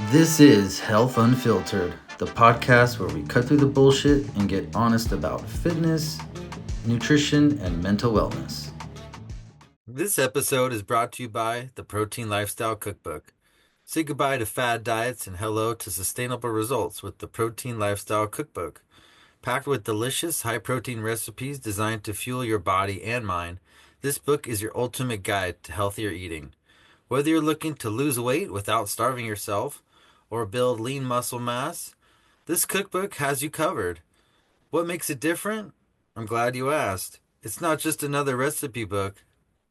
This is Health Unfiltered, the podcast where we cut through the bullshit and get honest about fitness, nutrition, and mental wellness. This episode is brought to you by the Protein Lifestyle Cookbook. Say goodbye to fad diets and hello to sustainable results with the Protein Lifestyle Cookbook. Packed with delicious, high protein recipes designed to fuel your body and mind, this book is your ultimate guide to healthier eating. Whether you're looking to lose weight without starving yourself or build lean muscle mass, this cookbook has you covered. What makes it different? I'm glad you asked. It's not just another recipe book.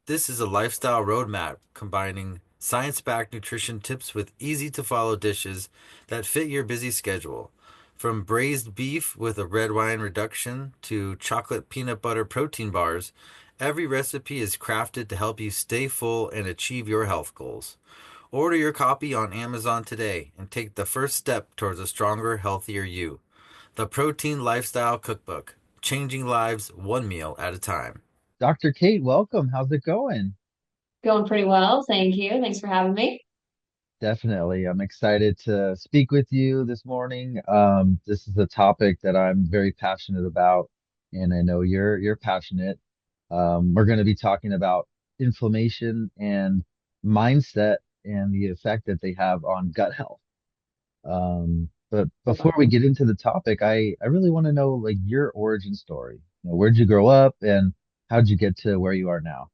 This is a lifestyle roadmap combining science-backed nutrition tips with easy-to-follow dishes that fit your busy schedule. From braised beef with a red wine reduction to chocolate peanut butter protein bars, every recipe is crafted to help you stay full and achieve your health goals. Order your copy on Amazon today and take the first step towards a stronger, healthier you. The Protein Lifestyle Cookbook, changing lives one meal at a time. Dr. Kate, welcome. How's it going? Going pretty well. Thank you. Thanks for having me. Definitely. I'm excited to speak with you this morning. This is a topic that I'm very passionate about, and I know you're passionate. We're going to be talking about inflammation and mindset and the effect that they have on gut health. But before we get into the topic, I really want to know like your origin story. Where'd you grow up and how'd you get to where you are now?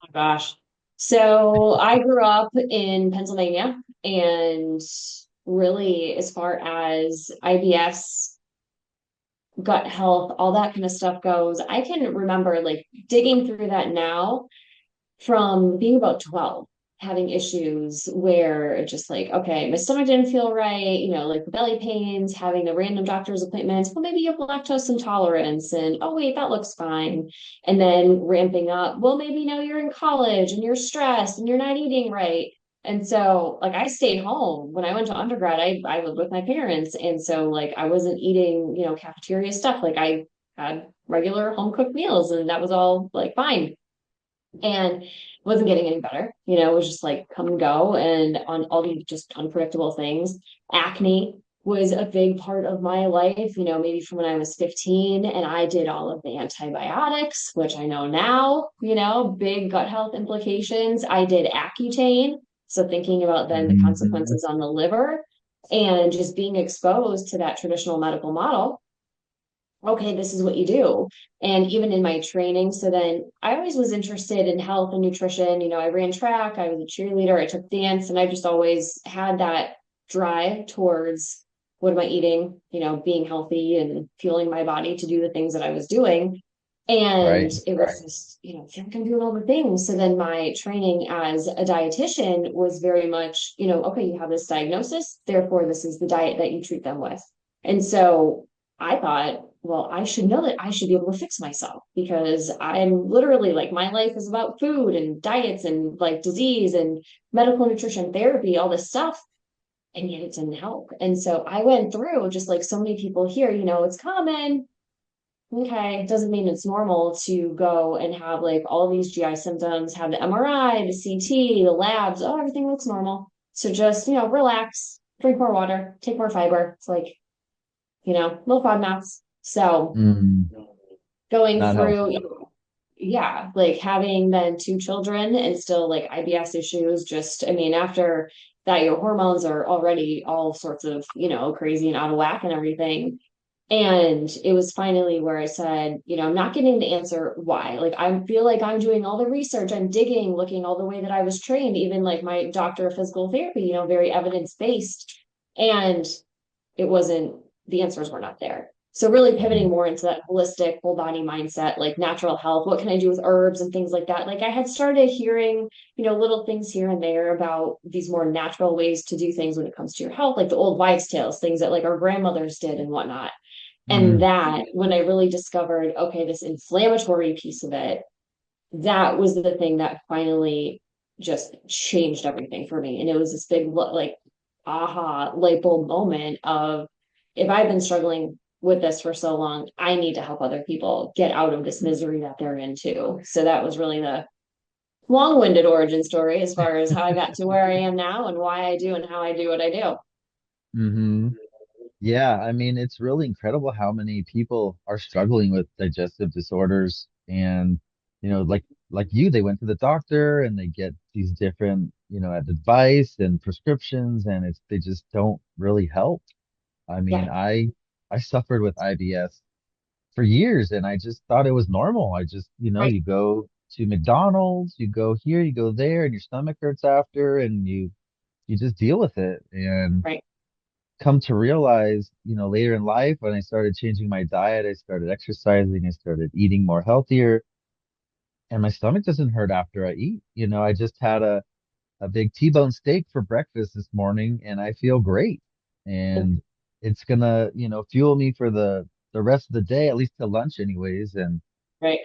Oh my gosh. So I grew up in Pennsylvania, and really, as far as IBS, gut health, all that kind of stuff goes, I can remember like digging through that now from being about 12, having issues where it just like, okay, my stomach didn't feel right, like belly pains, having the random doctor's appointments. Well, maybe you have lactose intolerance, and oh, wait, that looks fine. And then ramping up, well, maybe now you're in college and you're stressed and you're not eating right. And so, like, I stayed home when I went to undergrad. I lived with my parents. And so, like, I wasn't eating, cafeteria stuff. Like, I had regular home cooked meals, and that was all like fine, and wasn't getting any better. It was just like come and go and on all these just unpredictable things. Acne was a big part of my life, maybe from when I was 15, and I did all of the antibiotics, which I know now, big gut health implications. I did Accutane. So thinking about then the Mhm. consequences on the liver and just being exposed to that traditional medical model. Okay, this is what you do. And even in my training, so then I always was interested in health and nutrition. I ran track, I was a cheerleader, I took dance, and I just always had that drive towards what am I eating, being healthy and fueling my body to do the things that I was doing. And Right. it was just, I feel like I'm doing all the things. So then my training as a dietitian was very much, okay, you have this diagnosis, therefore this is the diet that you treat them with. And so I thought, well, I should know that I should be able to fix myself, because I'm literally like my life is about food and diets and like disease and medical nutrition therapy, all this stuff. And yet it didn't help. And so I went through just like so many people here, it's common. Okay, it doesn't mean it's normal to go and have like all these GI symptoms, have the MRI, the CT, the labs. Oh, everything looks normal. So just, relax, drink more water, take more fiber. It's like, low FODMAPs. So Mm, going not through, helpful. yeah, like having then two children and still like IBS issues, just, I mean, after that, your hormones are already all sorts of, crazy and out of whack and everything. And it was finally where I said, I'm not getting the answer why. Like, I feel like I'm doing all the research, I'm digging, looking all the way that I was trained, even like my doctor of physical therapy, very evidence based. And it wasn't, the answers were not there. So really pivoting Mm, more into that holistic whole body mindset, like natural health, what can I do with herbs and things like that? Like I had started hearing, little things here and there about these more natural ways to do things when it comes to your health, like the old wives' tales, things that like our grandmothers did and whatnot. And mm, that when I really discovered, okay, this inflammatory piece of it, that was the thing that finally just changed everything for me. And it was this big, like, aha, light bulb moment of, if I've been struggling with this for so long, I need to help other people get out of this misery that they're in too. So that was really long-winded origin story as far as how I got to where I am now and why I do and how I do what I do. Hmm. Yeah, I mean, it's really incredible how many people are struggling with digestive disorders and, like you, they went to the doctor and they get these different, advice and prescriptions and they just don't really help. I mean, Yeah, I suffered with IBS for years and I just thought it was normal. I just, right, you go to McDonald's, you go here, you go there, and your stomach hurts after and you just deal with it. And right. come to realize, later in life when I started changing my diet, I started exercising, I started eating more healthier, and my stomach doesn't hurt after I eat. I just had a big T-bone steak for breakfast this morning and I feel great. And it's gonna, fuel me for the rest of the day, at least to lunch anyways. And Right.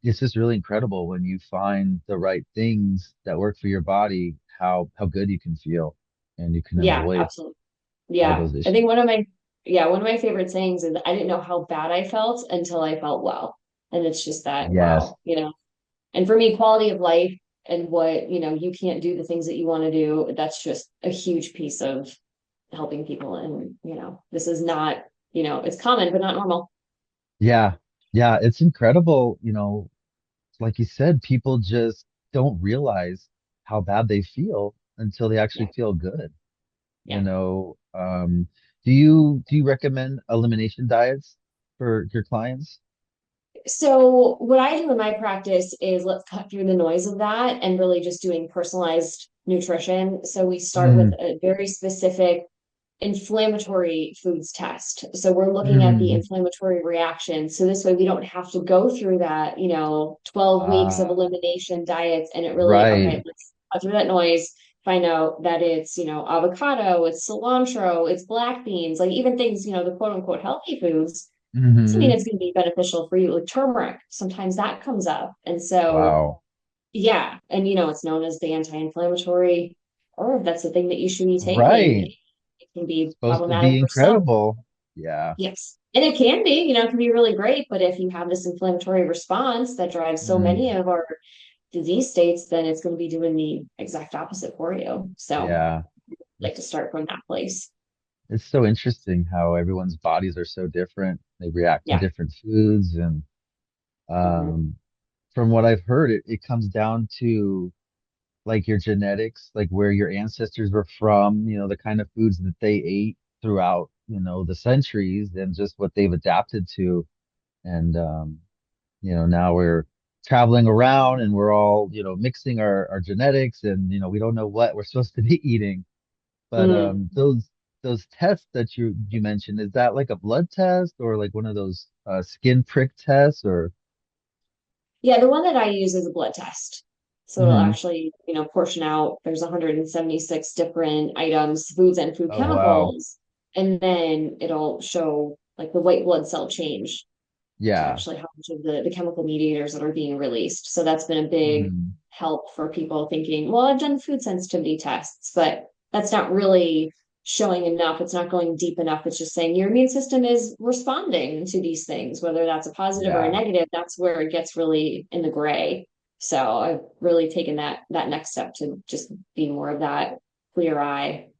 it's just really incredible when you find the right things that work for your body, how good you can feel and you can Yeah, avoid absolutely. all Yeah. those I think issues. one of my favorite sayings is I didn't know how bad I felt until I felt well. And it's just that, Yes. wow, And for me, quality of life and what, you can't do the things that you want to do, that's just a huge piece of helping people. And, this is not, it's common, but not normal. Yeah. Yeah. It's incredible. Like you said, people just don't realize how bad they feel until they actually Yeah. feel good. You Yeah. know, do you recommend elimination diets for your clients? So what I do in my practice is let's cut through the noise of that and really just doing personalized nutrition. So we start with Mm, a very specific inflammatory foods test. So we're looking at the mm, inflammatory reaction. So this way we don't have to go through that, 12 weeks of ah, elimination diets and it really, right. okay, let's cut through that noise, find out that it's, avocado, it's cilantro, it's black beans, like even things, the quote unquote healthy foods doesn't mean Hmm. it's going to be beneficial for you. Like turmeric, sometimes that comes up. And so, Wow. yeah. And, it's known as the anti-inflammatory herb. That's the thing that you should be taking. Right. It can be Supposed to problematic be for some. incredible. Yeah. Yes. And it can be, it can be really great. But if you have this inflammatory response that drives so many Mm, of our disease states, then it's going to be doing the exact opposite for you. So yeah. I like to start from that place. It's so interesting how everyone's bodies are so different. They react to Yeah. different foods. And Mhm. um, from what I've heard, it comes down to like your genetics, like where your ancestors were from, the kind of foods that they ate throughout, the centuries and just what they've adapted to. And, now we're traveling around and we're all, mixing our genetics and, we don't know what we're supposed to be eating. But Mm. those tests that you mentioned, is that like a blood test or like one of those skin prick tests or? Yeah, the one that I use is a blood test. So it'll Mhm. actually, portion out, there's 176 different items, foods and food Oh wow. chemicals, and then it'll show like the white blood cell change to Yeah. actually how much of the chemical mediators that are being released. So that's been a big Mhm. help for people thinking, well, I've done food sensitivity tests, but that's not really showing enough. It's not going deep enough. It's just saying your immune system is responding to these things, whether that's a positive or a Yeah, negative, that's where it gets really in the gray. So I've really taken that next step to just be more of that clear eye,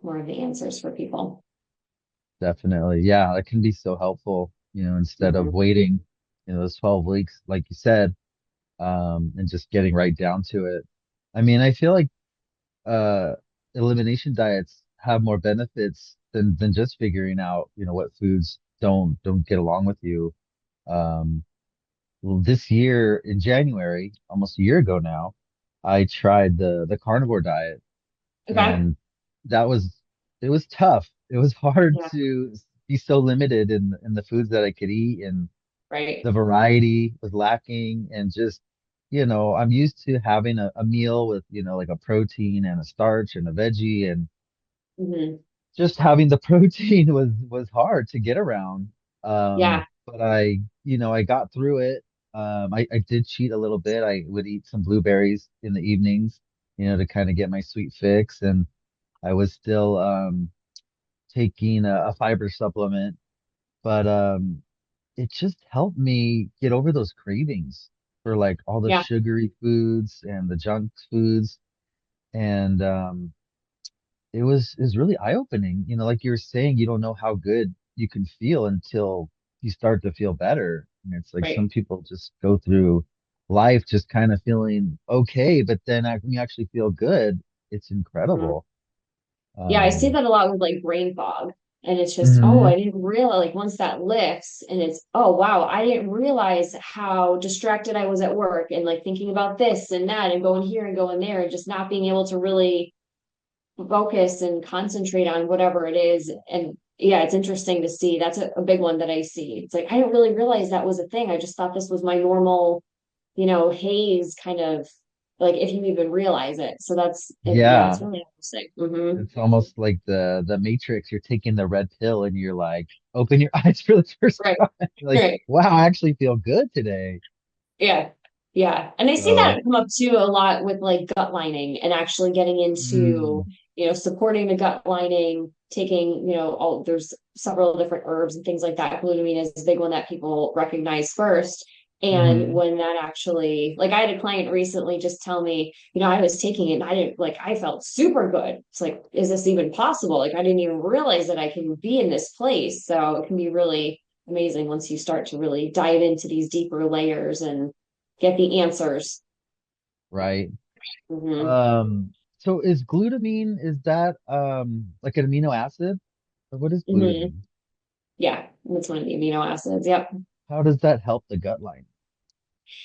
more of the answers for people. definitely. Yeah, that can be so helpful, instead of Mhm. waiting, those 12 weeks, like you said, and just getting right down to it. I mean, I feel like uh elimination diets have more benefits than just figuring out, what foods don't get along with you. Um, well, this year in January, almost a year ago now, I tried the carnivore diet Okay. and that was it was tough. It was hard Yeah. to be so limited in the foods that I could eat and Right. the variety was lacking and just I'm used to having a meal with like a protein and a starch and a veggie and Hmm. just having the protein was hard to get around. Yeah. But I got through it. I did cheat a little bit. I would eat some blueberries in the evenings, to kind of get my sweet fix. And I was still taking a fiber supplement, but it just helped me get over those cravings. for like all the Yeah, sugary foods and the junk foods. And it was really eye-opening. Like you were saying, you don't know how good you can feel until you start to feel better. And it's like some right. people just go through life just kind of feeling okay, but then when you actually feel good, it's Mhm. incredible. Yeah, I see Um, that a lot with like brain fog. And it's just, oh, mhm. I didn't realize, like, once that lifts and it's, oh, wow, I didn't realize how distracted I was at work and like thinking about this and that and going here and going there and just not being able to really focus and concentrate on whatever it is. And yeah, it's interesting to see. That's a big one that I see. It's like, I didn't really realize that was a thing. I just thought this was my normal, haze kind of like if you even realize it. So that's it. Yeah, it's Yeah, really interesting. Hmm. it's almost like the Matrix. You're taking the red pill and you're like, open your eyes for the first Right. time. You're like, Right. wow, I actually feel good today. Yeah. Yeah. And I see So, that come up too a lot with like gut lining and actually getting into, mm, supporting the gut lining, taking, all there's several different herbs and things like that. Glutamine is a big one that people recognize first. And mhm. when that actually, like I had a client recently just tell me, I was taking it and I didn't like, I felt super good. It's like, is this even possible? Like, I didn't even realize that I can be in this place. So it can be really amazing once you start to really dive into these deeper layers and get the answers. Right. Hmm. So is glutamine, is that like an amino acid? Or what is Hmm. glutamine? Yeah, that's one of the amino acids. Yep. How does that help the gut lining?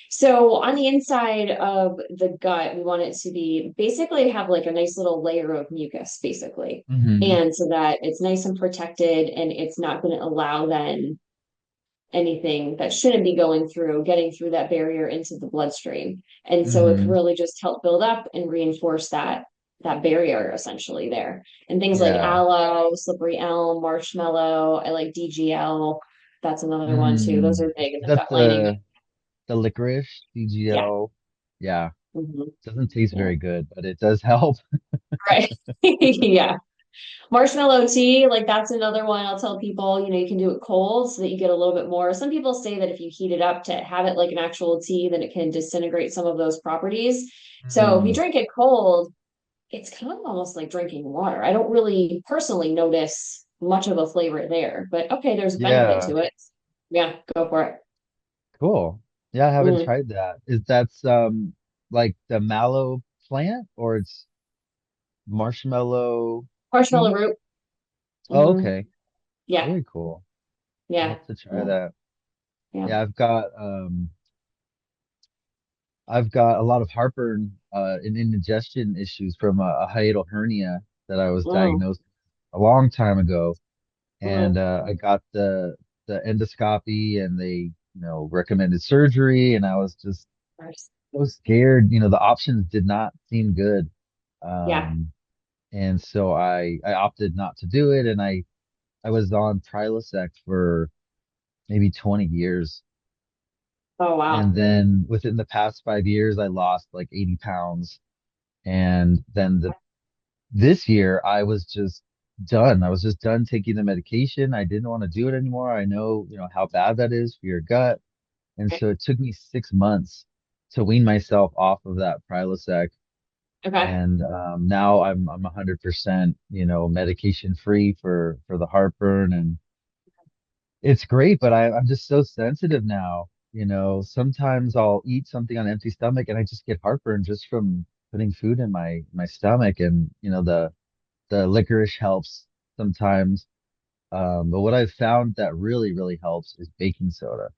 So on the inside of the gut, we want it to be basically have like a nice little layer of mucus, basically. Hmm. And so that it's nice and protected and it's not going to allow then anything that shouldn't be going through, getting through that barrier into the bloodstream. And so it could Hmm. really just help build up and reinforce that barrier essentially there. And things like Yeah. aloe, slippery elm, marshmallow, I like DGL. That's another one too. Those Mm. are big in Is the that gut lining. the licorice, Yeah. CGL? Yeah. Hmm. Doesn't taste Yeah. very good, but it does help. Right. Yeah. Marshmallow tea, like that's another one I'll tell people, you can do it cold so that you get a little bit more. Some people say that if you heat it up to have it like an actual tea, then it can disintegrate some of those properties. So if you Mm. drink it cold, it's kind of almost like drinking water. I don't really personally notice much of a flavor there, but okay, there's benefit Yeah. to it. Yeah, go for it. Cool. Yeah, I haven't Mm. tried that. Is that like the mallow plant or it's marshmallow Marshmallow tea? root. Oh, Hmm. okay. Yeah, Very cool. I'll yeah, have to try yeah, that. yeah. Yeah, I've got a lot of heartburn and indigestion issues from a hiatal hernia that I was Mm. diagnosed a long time ago. And Mm. I got the endoscopy and they, recommended surgery and I was just so scared. The options did not seem good. Yeah. Um, and so I opted not to do it and I was on Prilosec for maybe 20 years. Oh, And wow. then within the past 5 years, I lost like 80 pounds. And then this year, I was just done. I was just done taking the medication. I didn't want to do it anymore. I know, how bad that is for your gut. And so it took me 6 months to wean myself off of that Prilosec. Okay. And now I'm 100%, medication free for the heartburn. And it's great, but I'm just so sensitive now. Sometimes I'll eat something on an empty stomach and I just get heartburn just from putting food in my stomach. And the licorice helps sometimes. But what I've found that really, really helps is baking soda.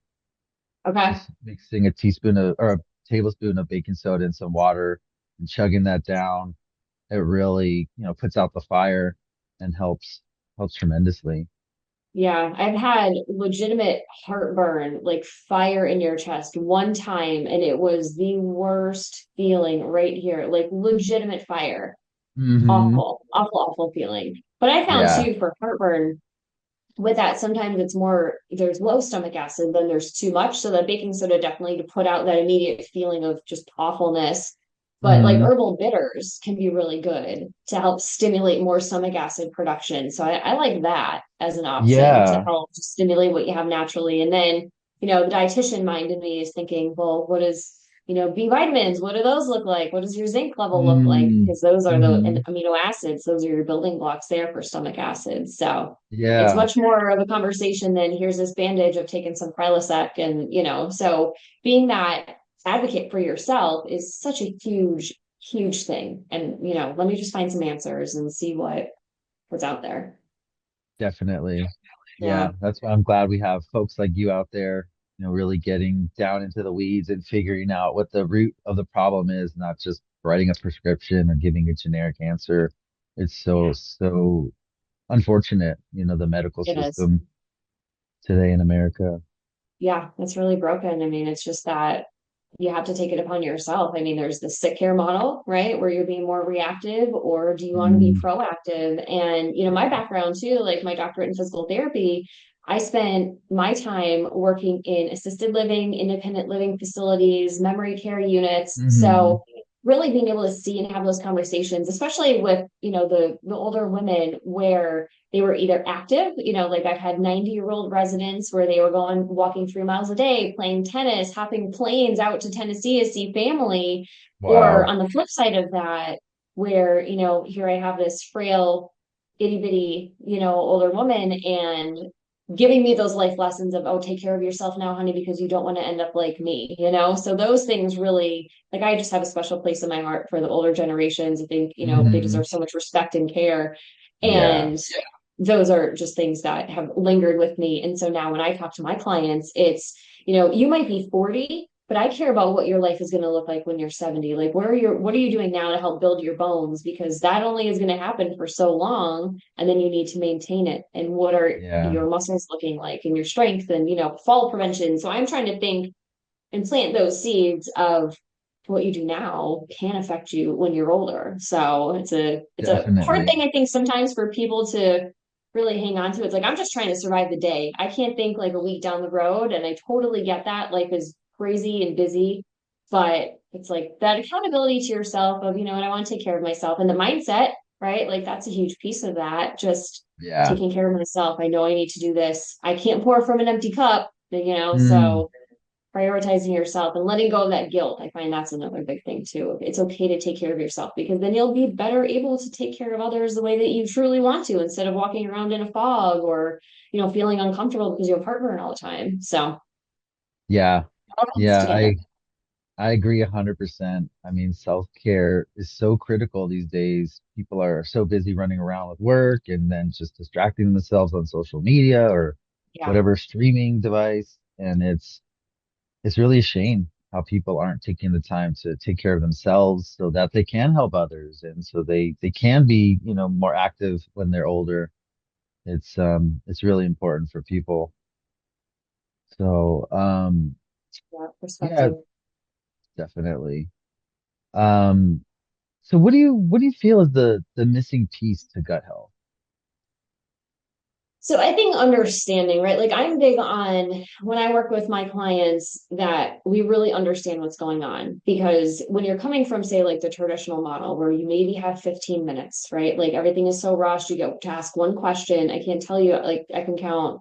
Okay. Just mixing a teaspoon of or a tablespoon of baking soda in some water and chugging that down. It really, puts out the fire and helps tremendously. Yeah, I've had legitimate heartburn, like fire in your chest one time, and it was the worst feeling right here, like legitimate fire. Hmm. Awful, awful, awful feeling. But I found Yeah. too for heartburn with that, sometimes it's more, there's low stomach acid than there's too much. So that baking soda definitely to put out that immediate feeling of just awfulness. But like Hmm. herbal bitters can be really good to help stimulate more stomach acid production. So I like that as an option to Yeah. help stimulate what you have naturally. And then the dietitian mind in me is thinking, well, what is, B vitamins, what do those look like? What does your zinc level look like? Mm, Because those are the and hmm. amino acids, those are your building blocks there for stomach acids. So it's Yeah, much more of a conversation than here's this bandage of taking some Prilosec. And, so being that advocate for yourself is such a huge, huge thing. And, let me just find some answers and see what's out there. definitely. Yeah. Yeah, that's why I'm glad we have folks like you out there, really getting down into the weeds and figuring out what the root of the problem is, not just writing a prescription or giving a generic answer. It's so, Yeah, so unfortunate, the medical it is. system today in America. Yeah, it's really broken. I mean, it's just that you have to take it upon yourself. I mean, there's the sick care model, right? Where you're being more reactive, or do you want to be Mm, proactive? And, my background too, like my doctorate in physical therapy, I spent my time working in assisted living, independent living facilities, memory care units. hmm. So really being able to see and have those conversations, especially with, the older women where they were either active, like I've had 90-year-old residents where they were going walking 3 miles a day, playing tennis, hopping planes out to Tennessee to see family. Or Wow. on the flip side of that, where, here I have this frail, itty bitty, older woman and giving me those life lessons of, oh, take care of yourself now, honey, because you don't want to end up like me. So those things really, like, I just have a special place in my heart for the older generations. I think, they Hmm. deserve so much respect and care. Yeah, And those are just things that have lingered with me. And so now when I talk to my clients, it's, you might be 40, but I care about what your life is going to look like when you're 70. Like, what are you doing now to help build your bones? Because that only is going to happen for so long. And then you need to maintain it. And what are yeah, your muscles looking like and your strength and, fall prevention. So I'm trying to think and plant those seeds of what you do now can affect you when you're older. So it's a hard definitely. thing, I think, sometimes for people to really hang on to. It's like I'm just trying to survive the day. I can't think like a week down the road, and I totally get that. Life is crazy and busy, but it's like that accountability to yourself of, and I want to take care of myself and the mindset, right? Like that's a huge piece of that. Just Yeah. taking care of myself. I know I need to do this. I can't pour from an empty cup, Mm, so prioritizing yourself and letting go of that guilt. I find that's another big thing too. It's okay to take care of yourself because then you'll be better able to take care of others the way that you truly want to instead of walking around in a fog or, feeling uncomfortable because you're partnering all the time. So yeah. all comes Yeah, together. I agree 100%. I mean, self-care is so critical these days. People are so busy running around with work and then just distracting themselves on social media or Yeah. whatever streaming device. And it's really a shame how people aren't taking the time to take care of themselves so that they can help others and so they can be, more active when they're older. It's really important for people. So, Yeah. yeah, Perspective. definitely. Um, So what do you feel is the missing piece to gut health? So I think understanding, right? Like I'm big on when I work with my clients that we really understand what's going on because when you're coming from say like the traditional model where you maybe have 15 minutes, right? Like everything is so rushed, you get to ask one question. I can't tell you like I can count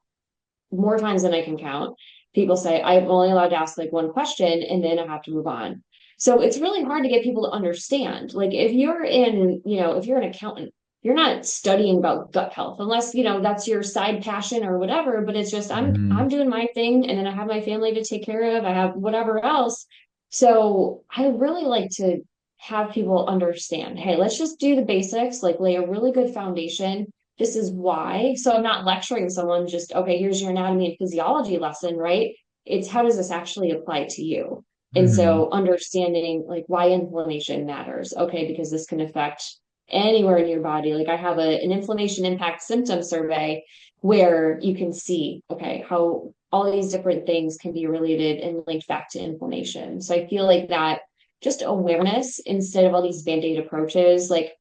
more times than I can count. People say I'm only allowed to ask like one question and then I have to move on. So it's really hard to get people to understand. Like if you're an accountant, you're not studying about gut health unless, that's your side passion or whatever, but it's just I'm Hmm. doing my thing and then I have my family to take care of. I have whatever else. So I really like to have people understand, hey, let's just do the basics, like lay a really good foundation. This is why. So I'm not lecturing someone just, okay, here's your anatomy and physiology lesson, right? It's how does this actually apply to you? And Hmm. so understanding like why inflammation matters. Okay, because this can affect anywhere in your body. Like I have an inflammation impact symptom survey where you can see, okay, how all these different things can be related and linked back to inflammation. So I feel like that just awareness instead of all these band-aid approaches, like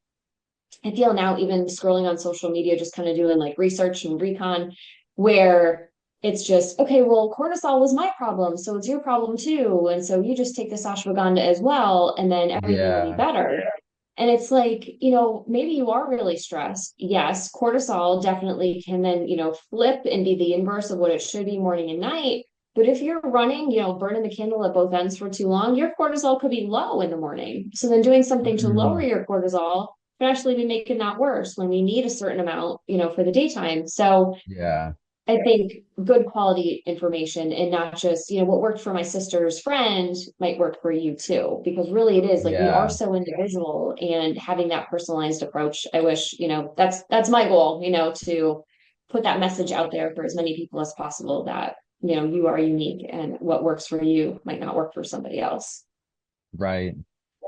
I feel now even scrolling on social media, just kind of doing like research and recon, where it's just, okay, well, cortisol was my problem, so it's your problem too. And so you just take this ashwagandha as well, and then everything will be Yeah. better. And it's like, maybe you are really stressed. Yes, cortisol definitely can then, flip and be the inverse of what it should be morning and night. But if you're running, burning the candle at both ends for too long, your cortisol could be low in the morning. So then doing something to lower Mm, your cortisol could actually be making that worse when we need a certain amount, for the daytime. So yeah, I think good quality information and not just, what worked for my sister's friend might work for you too, because really it is like we are yeah, so individual and having that personalized approach. I wish, that's my goal, to put that message out there for as many people as possible that, you are unique and what works for you might not work for somebody else. right.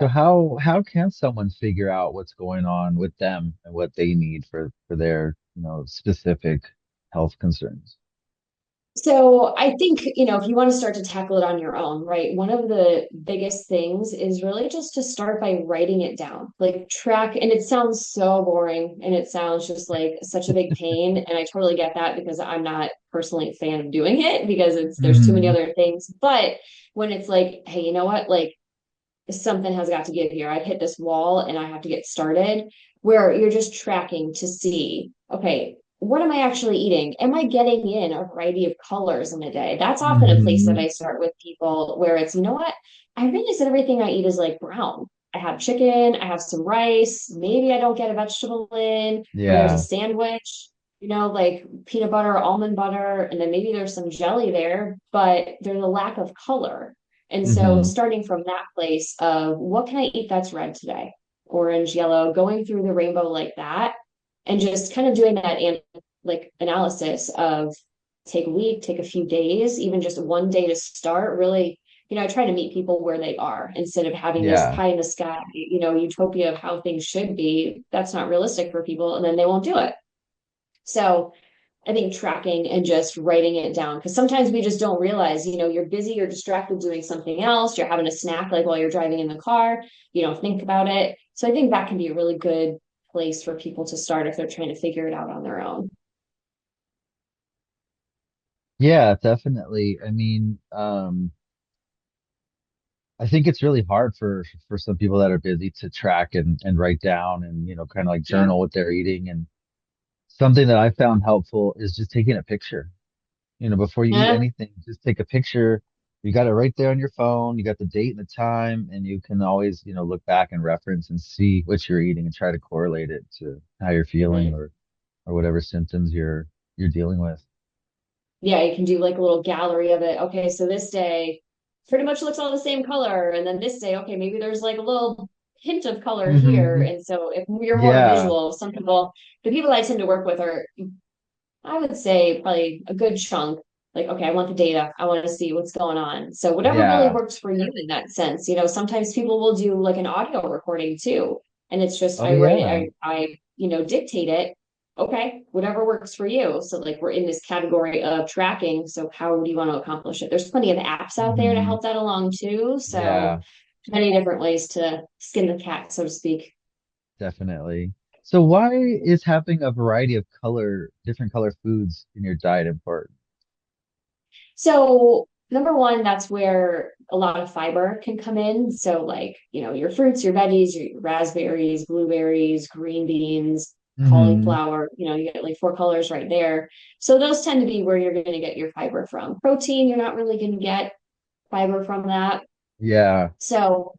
So how can someone figure out what's going on with them and what they need for their, specific health concerns? So I think, if you want to start to tackle it on your own, right? One of the biggest things is really just to start by writing it down, like track, and it sounds so boring and it sounds just like such a big pain. And I totally get that because I'm not personally a fan of doing it because there's too many Hmm. other things. But when it's like, hey, you know what? Like something has got to give here. I've hit this wall and I have to get started, where you're just tracking to see, okay, what am I actually eating? Am I getting in a variety of colors in a day? That's often a place that Hmm. I start with people where it's, you know what? I realize that everything I eat is like brown. I have chicken, I have some rice, maybe I don't get a vegetable in, or there's a Yeah. sandwich, like peanut butter, almond butter, and then maybe there's some jelly there, but there's a lack of color. And so Hmm. starting from that place of what can I eat that's red today? Orange, yellow, going through the rainbow like that, and just kind of doing that and like analysis of take a week, take a few days, even just one day to start. Really, I try to meet people where they are instead of having this Yeah. pie in the sky, utopia of how things should be. That's not realistic for people, and then they won't do it. So I think tracking and just writing it down because sometimes we just don't realize, you're busy, you're distracted doing something else, you're having a snack like while you're driving in the car, you don't think about it. So I think that can be a really good place for people to start if they're trying to figure it out on their own. Yeah, definitely. I mean, I think it's really hard for some people that are busy to track and write down and, kind of like Yeah. journal what they're eating. And something that I found helpful is just taking a picture. Before you eat Yeah. anything, just take a picture. You got it right there on your phone. You got the date and the time, and you can always, look back and reference and see what you're eating and try to correlate it to how you're feeling Mhm. or whatever symptoms you're dealing with. Yeah, you can do like a little gallery of it. Okay, so this day pretty much looks all the same color. And then this day, okay, maybe there's like a little hint of color here. Hmm. And so if you're more Yeah. visual, some people, the people I tend to work with are, I would say probably a good chunk. Like, okay, I want the data. I want to see what's going on. So whatever really Yeah. works for you in that sense. Sometimes people will do like an audio recording too. And it's just Oh I write yeah. it, dictate it. Okay, whatever works for you. So like we're in this category of tracking. So how do you want to accomplish it? There's plenty of apps out there to Hmm. help that along too. So Yeah, many different ways to skin the cat, so to speak. definitely. So why is having a variety of different color foods in your diet important? So, number one, that's where a lot of fiber can come in. So, like, your fruits, your veggies, your raspberries, blueberries, green beans, Hmm. cauliflower, you get like four colors right there. So, those tend to be where you're going to get your fiber from. Protein, you're not really going to get fiber from that. Yeah. So,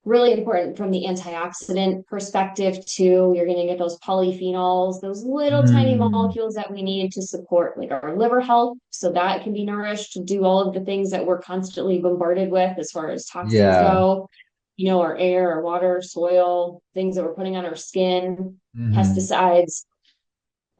really important from the antioxidant perspective too. You're going to get those polyphenols, those little tiny Mm. molecules that we need to support like our liver health. So that can be nourished to do all of the things that we're constantly bombarded with as far as toxins Yeah. go, our air, our water, soil, things that we're putting on our skin, Hmm. pesticides,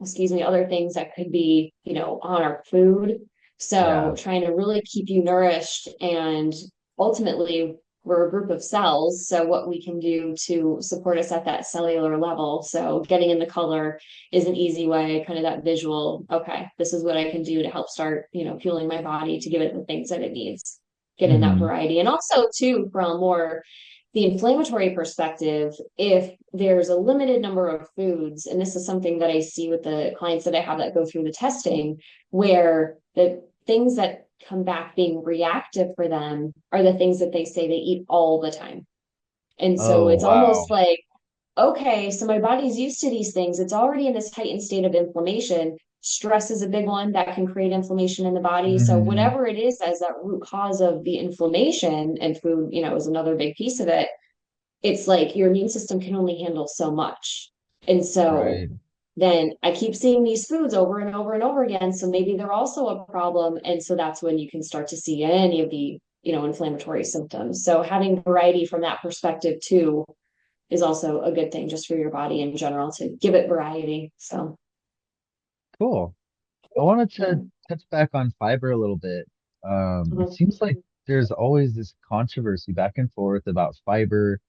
excuse me, other things that could be, on our food. Yeah. So trying to really keep you nourished and ultimately we're a group of cells. So what we can do to support us at that cellular level. So getting in the color is an easy way, kind of that visual, okay, this is what I can do to help start, fueling my body to give it the things that it needs. Get in that Hmm. variety. And also too, from more the inflammatory perspective, if there's a limited number of foods, and this is something that I see with the clients that I have that go through the testing, where the things that come back being reactive for them are the things that they say they eat all the time. And so Oh, it's almost wow. like, okay, so my body's used to these things. It's already in this heightened state of inflammation. Stress is a big one that can create inflammation in the body. So Hmm. whatever it is as that root cause of the inflammation, and food, is another big piece of it. It's like your immune system can only handle so much. And so Right. then I keep seeing these foods over and over and over again. So maybe they're also a problem. And so that's when you can start to see any of the, inflammatory symptoms. So having variety from that perspective too is also a good thing just for your body in general to give it variety. So Cool. I wanted yeah. to touch back on fiber a little bit. It Mhm. seems like there's always this controversy back and forth about fiber.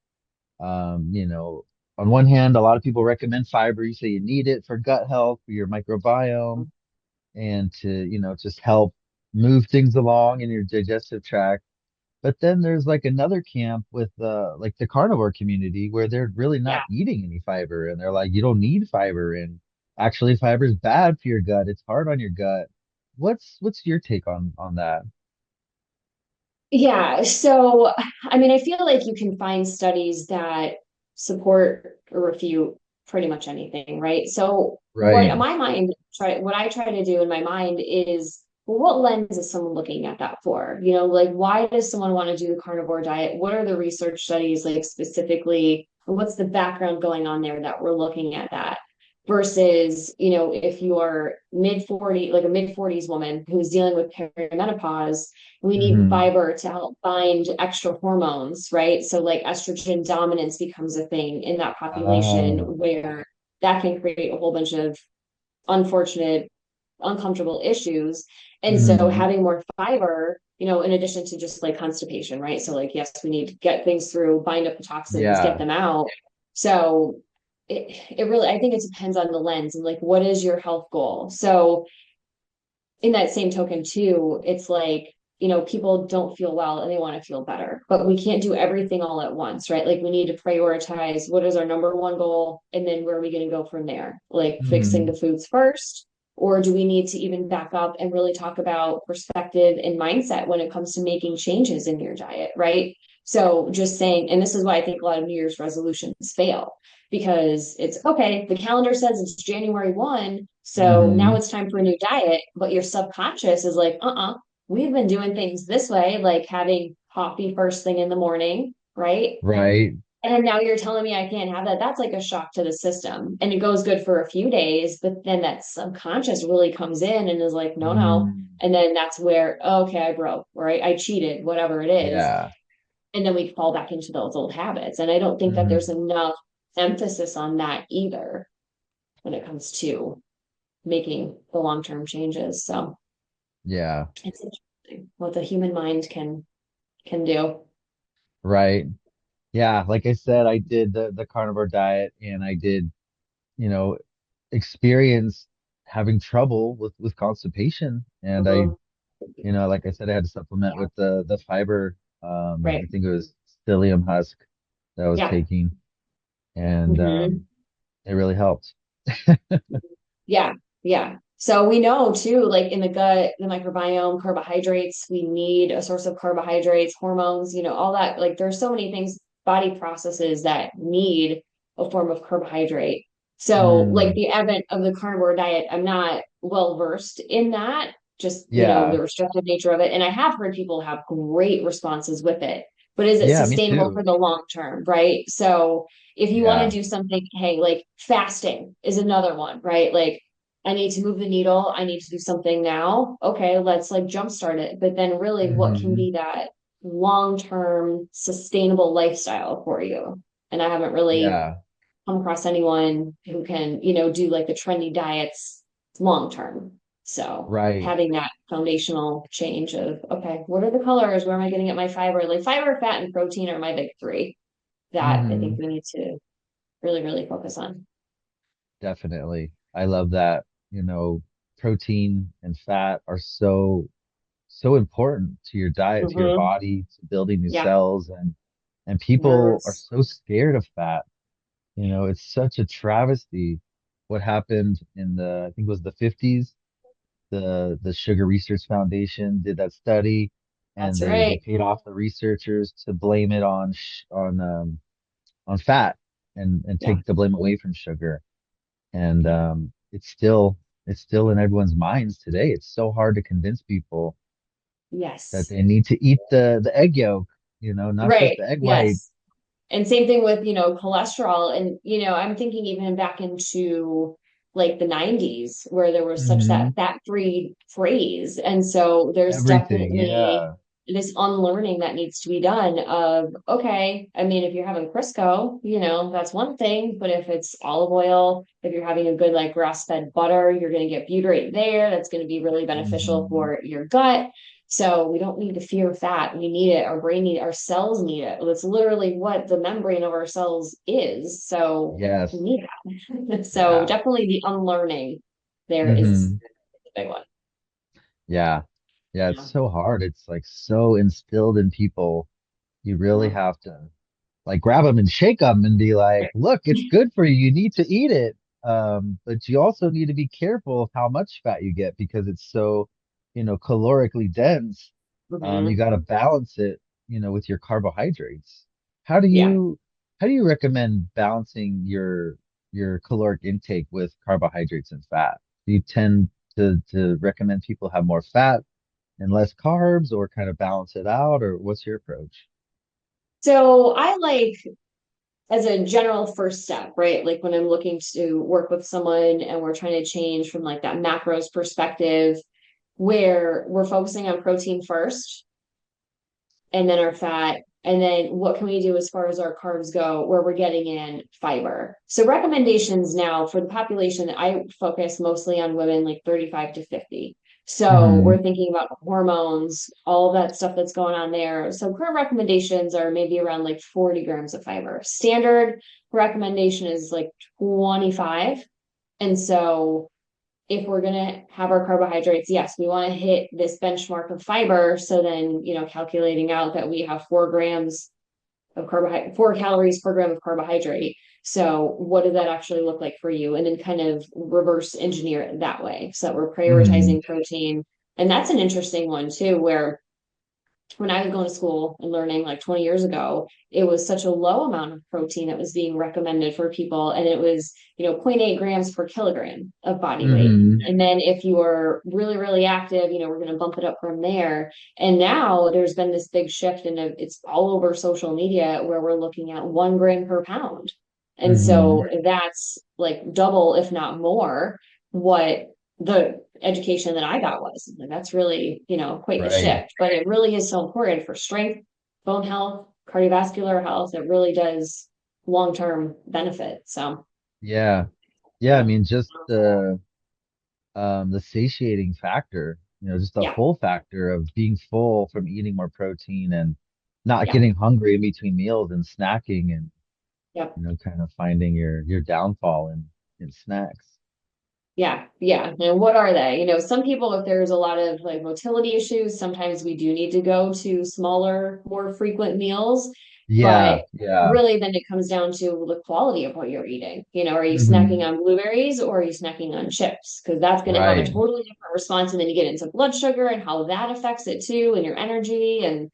You know, on one hand, a lot of people recommend fiber. You say you need it for gut health, for your microbiome, and to, just help move things along in your digestive tract. But then there's like another camp with like the carnivore community where they're really Yeah. not eating any fiber and they're like, you don't need fiber. And actually fiber is bad for your gut. It's hard on your gut. What's your take on that? Yeah. So, I mean, I feel like you can find studies that support or refute pretty much anything, right? So, Right. what I try to do in my mind is, well, what lens is someone looking at that for? Like, why does someone want to do the carnivore diet? What are the research studies, like, specifically? What's the background going on there that we're looking at that? Versus, if you're like a mid 40s woman who's dealing with perimenopause, we need Hmm. fiber to help bind extra hormones, right? So, like, estrogen dominance becomes a thing in that population Oh, where that can create a whole bunch of unfortunate, uncomfortable issues. And so, hmm. having more fiber, in addition to just like constipation, right? So, like, yes, we need to get things through, bind up the toxins, get Yeah. them out. So, it really, I think it depends on the lens and like, what is your health goal? So, in that same token too, it's like, people don't feel well and they want to feel better, but we can't do everything all at once, right? Like we need to prioritize what is our number one goal and then where are we going to go from there? Like fixing the Hmm. foods first, or do we need to even back up and really talk about perspective and mindset when it comes to making changes in your diet, right? So just saying, and this is why I think a lot of New Year's resolutions fail, because it's okay, the calendar says it's January 1, so now Hmm. it's time for a new diet, but your subconscious is like, we've been doing things this way, like having coffee first thing in the morning, right? Right. And now you're telling me I can't have that. That's like a shock to the system. And it goes good for a few days, but then that subconscious really comes in and is like, no, no. Mm. And then that's where, okay, I broke, right? I cheated, whatever it is. Yeah. And then we fall back into those old habits. And I don't think that there's Hmm. enough emphasis on that either when it comes to making the long-term changes. So Yeah. it's interesting what the human mind can do. Right. Yeah. Like I said, I did the carnivore diet and I did, you know, experience having trouble with constipation. And I, Mhm. like I said, I had to supplement with the fiber. I Right. think it was psyllium husk that I was Yeah. taking, and Hmm. it really helped. Yeah. Yeah. So we know too, like in the gut, the microbiome, carbohydrates, we need a source of carbohydrates, hormones, all that. Like there's so many things, body processes that need a form of carbohydrate. So, like Mm, the advent of the carnivore diet, I'm not well versed in that, just, the yeah, restrictive nature of it. And I have heard people have great responses with it, but is it yeah, me sustainable for too. the long term, right? So, if you want to Yeah. do something, hey, like fasting is another one, right? Like I need to move the needle. I need to do something now. Okay, let's like jumpstart it. But then really what can Hmm. be that long-term sustainable lifestyle for you? And I haven't really Yeah. come across anyone who can, do like the trendy diets long term. So Right. having that foundational change of, okay, what are the colors? Where am I going to get my fiber? Like fiber, fat, and protein are my big three that I think Hmm. we need to really, really focus on. Definitely. I love that. Protein and fat are so important to your diet, to your Mm-hmm. body, to building new Yeah. cells, and people are Yes. so scared of fat. It's such a travesty what happened in I think it was the 50s. The Sugar Research Foundation did that study, and That's they right. paid off the researchers to blame it on fat and Yeah. take the blame away from sugar. And it's still it's still in everyone's minds today. It's so hard to convince people that Yes. they need to eat the egg yolk, not just Right. the egg white. Yes. And same thing with, cholesterol. And, I'm thinking even back into like the 90s where there was such that Hmm. fat-free phrase. And so there's Everything, definitely yeah. this unlearning that needs to be done of, okay, I mean, if you're having Crisco, that's one thing, but if it's olive oil, if you're having a good like grass-fed butter, you're going to get butyrate there. That's going to be really beneficial Hmm. for your gut. So we don't need to fear fat. We need it. Our brain need it. Our cells need it. That's literally what the membrane of our cells is. So we Yes. need that. So Yeah. definitely the unlearning there is Hmm. the big one. Yeah. Yeah. It's Yeah. so hard. It's like so instilled in people. You really Mhm. have to like grab them and shake them and be like, look, it's good for you. You need to eat it. But you also need to be careful of how much fat you get because it's so, calorically dense. You Mhm. got to balance it, with your carbohydrates. How do Yeah. you, how do you recommend balancing your caloric intake with carbohydrates and fat? Do you tend to recommend people have more fat and less carbs or kind of balance it out, or what's your approach? So I like as a general first step, right? Like when I'm looking to work with someone and we're trying to change from like that macros perspective, where we're focusing on protein first and then our fat. And then what can we do as far as our carbs go, where we're getting in fiber? So recommendations now for the population, I focus mostly on women like 35 to 50. So Hmm. we're thinking about hormones, all that stuff that's going on there. So current recommendations are maybe around like 40 grams of fiber. Standard recommendation is like 25. And so if we're going to have our carbohydrates, yes, we want to hit this benchmark of fiber. So then, calculating out that we have 4 grams of carbohydrate, 4 calories per gram of carbohydrate. So what does that actually look like for you? And then kind of reverse engineer it that way so that we're Hmm. prioritizing protein. And that's an interesting one too, where when I was going to school and learning like 20 years ago, it was such a low amount of protein that was being recommended for people. And it was, zero point 0.8 grams per kilogram of body weight. Hmm. And then if you were really, really active, we're going to bump it up from there. And now there's been this big shift and it's all over social media where we're looking at 1 gram per pound. And Hmm. so that's like double, if not more, what the education that I got was. And that's really, quite the Right. shift. But it really is so important for strength, bone health, cardiovascular health. It really does long-term benefit. So Yeah. Yeah. I yeah, mean, just the satiating factor, just the yeah, full factor of being full from eating more protein and not yeah, getting hungry in between meals and snacking and, yep. kind of finding your downfall in snacks. Yeah, yeah. And what are they? Some people, if there's a lot of like motility issues, sometimes we do need to go to smaller, more frequent meals. Yeah. But Yeah. really, then it comes down to the quality of what you're eating. Are you snacking Hmm. on blueberries or are you snacking on chips? Because that's going to have a Right. totally different response. And then you get into blood sugar and how that affects it too, and your energy and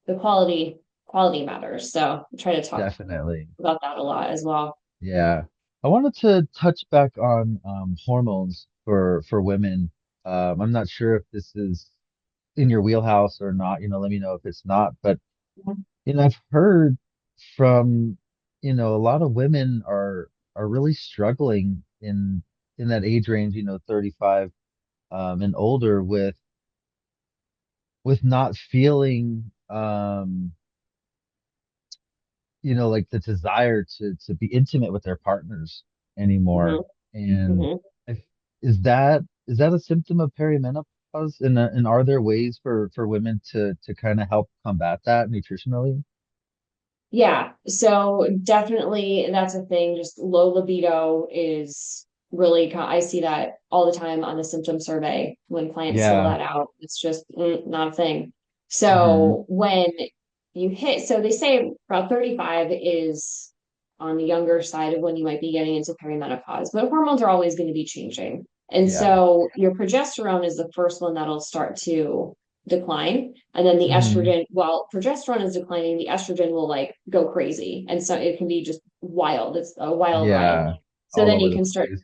the quality matters. So I try to talk Definitely. about that a lot as well. Yeah. I wanted to touch back on hormones for women. I'm not sure if this is in your wheelhouse or not. Let me know if it's not. But I've heard from, a lot of women are really struggling in that age range, 35 and older with not feeling like the desire to be intimate with their partners anymore. Mhm, And mhm. if, is that a symptom of perimenopause? And are there ways for women to kind of help combat that nutritionally? Yeah, so definitely that's a thing. Just low libido is really, I see that all the time on the symptom survey when clients fill Yeah. that out. It's just not a thing. Hmm. So when so they say about 35 is on the younger side of when you might be getting into perimenopause, but hormones are always going to be changing. And Yeah. so your progesterone is the first one that'll start to decline. And then the Hmm. estrogen, while progesterone is declining, the estrogen will like go crazy. And so it can be just wild. It's a wild ride. Yeah. So All then over you the can start, place.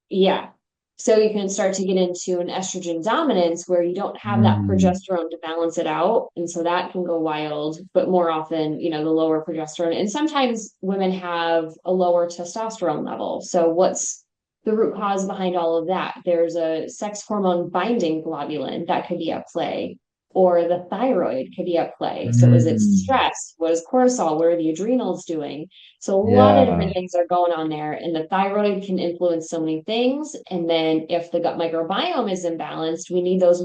yeah. So you can start to get into an estrogen dominance where you don't have that Mm, progesterone to balance it out. And so that can go wild, but more often, the lower progesterone. And sometimes women have a lower testosterone level. So what's the root cause behind all of that? There's a sex hormone binding globulin that could be at play, or the thyroid could be at play. So is it mm, stress? What is cortisol? What are the adrenals doing? So a lot of different yeah. things are going on there, and the thyroid can influence so many things. And then if the gut microbiome is imbalanced, we need those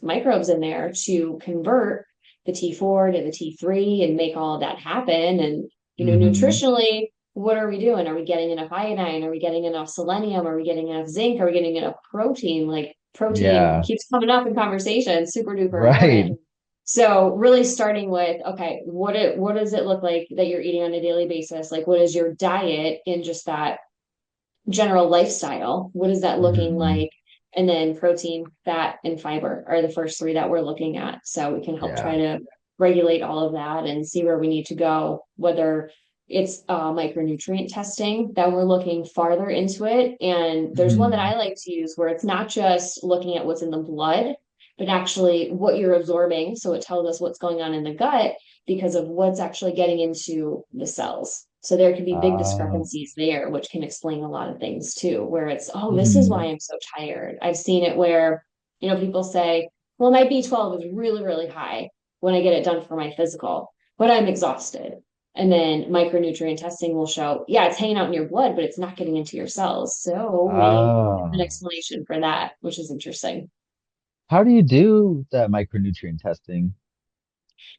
microbes in there to convert the T4 to the T3 and make all of that happen. And Hmm. nutritionally, what are we doing? Are we getting enough iodine? Are we getting enough selenium? Are we getting enough zinc? Are we getting enough protein? Like protein Yeah. keeps coming up in conversation, super duper Right. important. So really starting with, okay, what does it look like that you're eating on a daily basis? Like what is your diet in just that general lifestyle? What is that looking Hmm. like? And then protein, fat, and fiber are the first three that we're looking at. So we can help Yeah. try to regulate all of that and see where we need to go, whether it's micronutrient testing that we're looking farther into it. And there's one that Hmm. I like to use where it's not just looking at what's in the blood, but actually what you're absorbing. So it tells us what's going on in the gut because of what's actually getting into the cells. So there can be big Uh, discrepancies there, which can explain a lot of things too, where it's, oh, this is why hmm. I'm so tired. I've seen it where, people say, well, my B12 is really, really high when I get it done for my physical, but I'm exhausted. And then micronutrient testing will show, yeah, it's hanging out in your blood, but it's not getting into your cells. So we have an Ah. explanation for that, which is interesting. How do you do that micronutrient testing?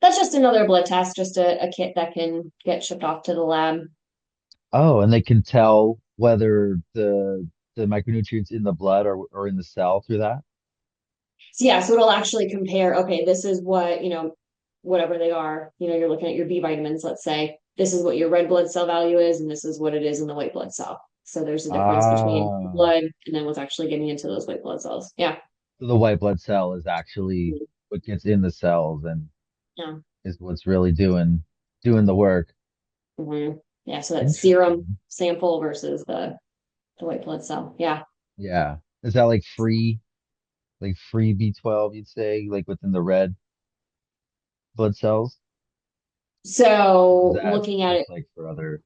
That's just another blood test, just a kit that can get shipped off to the lab. Oh, and they can tell whether the micronutrients in the blood or in the cell through that? So yeah, so it'll actually compare, okay, this is what, whatever they are, you're looking at your B vitamins, let's say, this is what your red blood cell value is, and this is what it is in the white blood cell. So there's a difference between Ah. blood and then what's actually getting into those white blood cells. Yeah. So the white blood cell is actually what gets in the cells and Yeah. is what's really doing the work. Mm-hmm. Yeah. So that's serum Interesting. sample versus the white blood cell. Yeah. Yeah. Is that like free B12, you'd say, like within the red blood cells? Or is So that looking at it just like for other?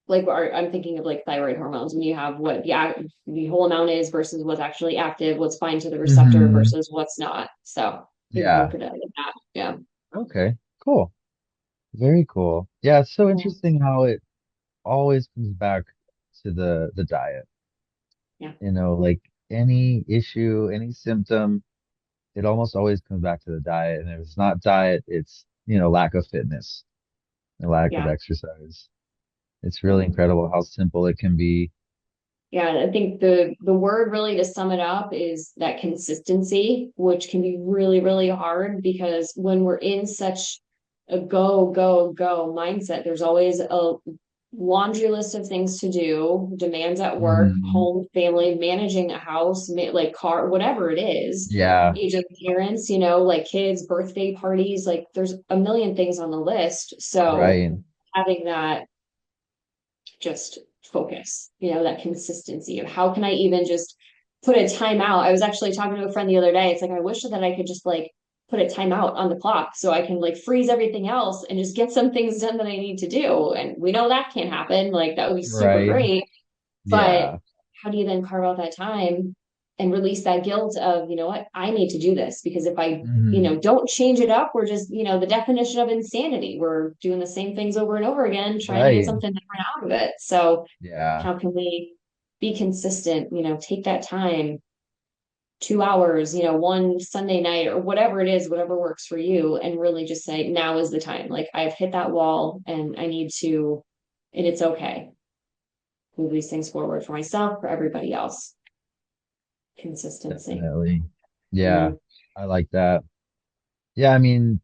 like I'm thinking of like thyroid hormones when you have what the whole amount is versus what's actually active, what's bind to the receptor Hmm. versus what's not. So you can Yeah. look at it like that. Yeah. Okay. Cool. Very cool. Yeah, it's so Yeah. interesting how it always comes back to the diet. Yeah. Like any issue, any symptom, it almost always comes back to the diet. And if it's not diet, it's, lack of fitness and lack of Yeah. exercise. It's really incredible how simple it can be. Yeah. I think the word really to sum it up is that consistency, which can be really, really hard because when we're in such a go, go, go mindset, there's always a laundry list of things to do, demands at work, Hmm. home, family, managing a house, like car, whatever it is, Yeah, age of parents, like kids, birthday parties, like there's a million things on the list. So right. having that just focus, that consistency of how can I even just put a timeout. I was actually talking to a friend the other day. It's like, I wish that I could just like put a timeout on the clock so I can like freeze everything else and just get some things done that I need to do. And we know that can't happen. Like that would be super Right. great. But Yeah. how do you then carve out that time and release that guilt of, you know what, I need to do this because if I, Hmm. don't change it up, we're just, the definition of insanity. We're doing the same things over and over again, trying to get Right. something different out of it. So Yeah. how can we be consistent, take that time, 2 hours, one Sunday night or whatever it is, whatever works for you, and really just say, now is the time. Like I've hit that wall and I need to, and it's okay. Move these things forward for myself, for everybody else. Consistency. Definitely. Yeah. Mhm. I like that. Yeah, I mean,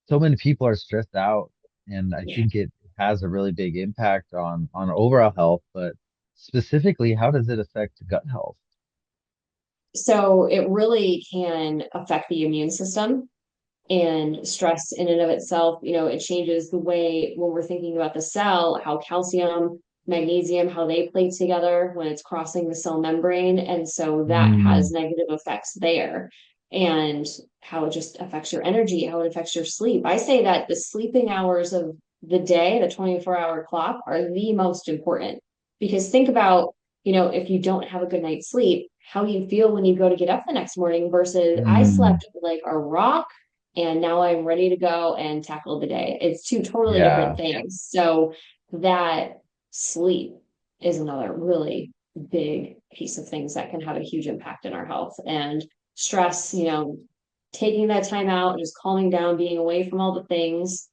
so many people are stressed out, and I Yeah. think it has a really big impact on overall health, but specifically, how does it affect gut health? So it really can affect the immune system and stress in and of itself. It changes the way when we're thinking about the cell, how calcium magnesium, how they play together when it's crossing the cell membrane. And so that has Mm, negative effects there. And how it just affects your energy, how it affects your sleep. I say that the sleeping hours of the day, the 24-hour clock, are the most important. Because think about, if you don't have a good night's sleep, how you feel when you go to get up the next morning versus I mm, slept like a rock and now I'm ready to go and tackle the day. It's two totally different yeah, things. So that sleep is another really big piece of things that can have a huge impact in our health. And stress, taking that time out, just calming down, being away from all the things.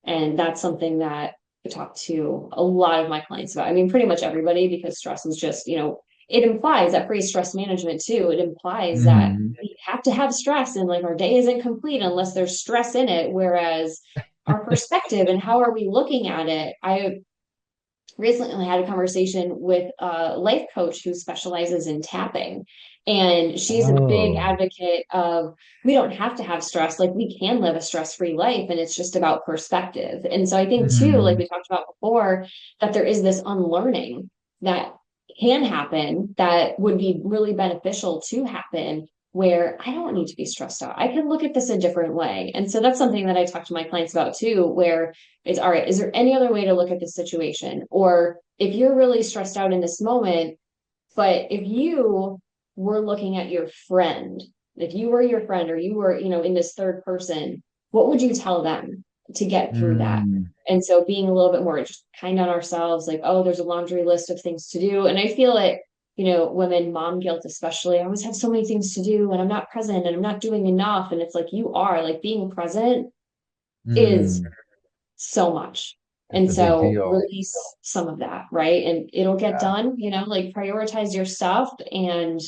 And that's something that I talk to a lot of my clients about. I mean, pretty much everybody, because stress is just, it implies that phrase stress management too. It implies that hmm we have to have stress and like our day isn't complete unless there's stress in it. Whereas our perspective and how are we looking at it? I recently had a conversation with a life coach who specializes in tapping. And she's a big Oh, advocate of we don't have to have stress. Like we can live a stress free life, and it's just about perspective. And so I think, too, like hmm we talked about before, that there is this unlearning that can happen that would be really beneficial to happen where I don't need to be stressed out. I can look at this a different way. And so that's something that I talk to my clients about too, where it's all right, is there any other way to look at this situation? Or if you're really stressed out in this moment, but if you were looking at your friend, if you were your friend or you were, in this third person, what would you tell them to get through that? mm, And so being a little bit more just kind on ourselves, like, oh, there's a laundry list of things to do. And I feel it, women, mom guilt, especially. I always have so many things to do and I'm not present and I'm not doing enough. And it's like you are like being present is mm. so much. It's And a big so deal. release some of that, right? And it'll get Yeah, done, like prioritize your stuff. And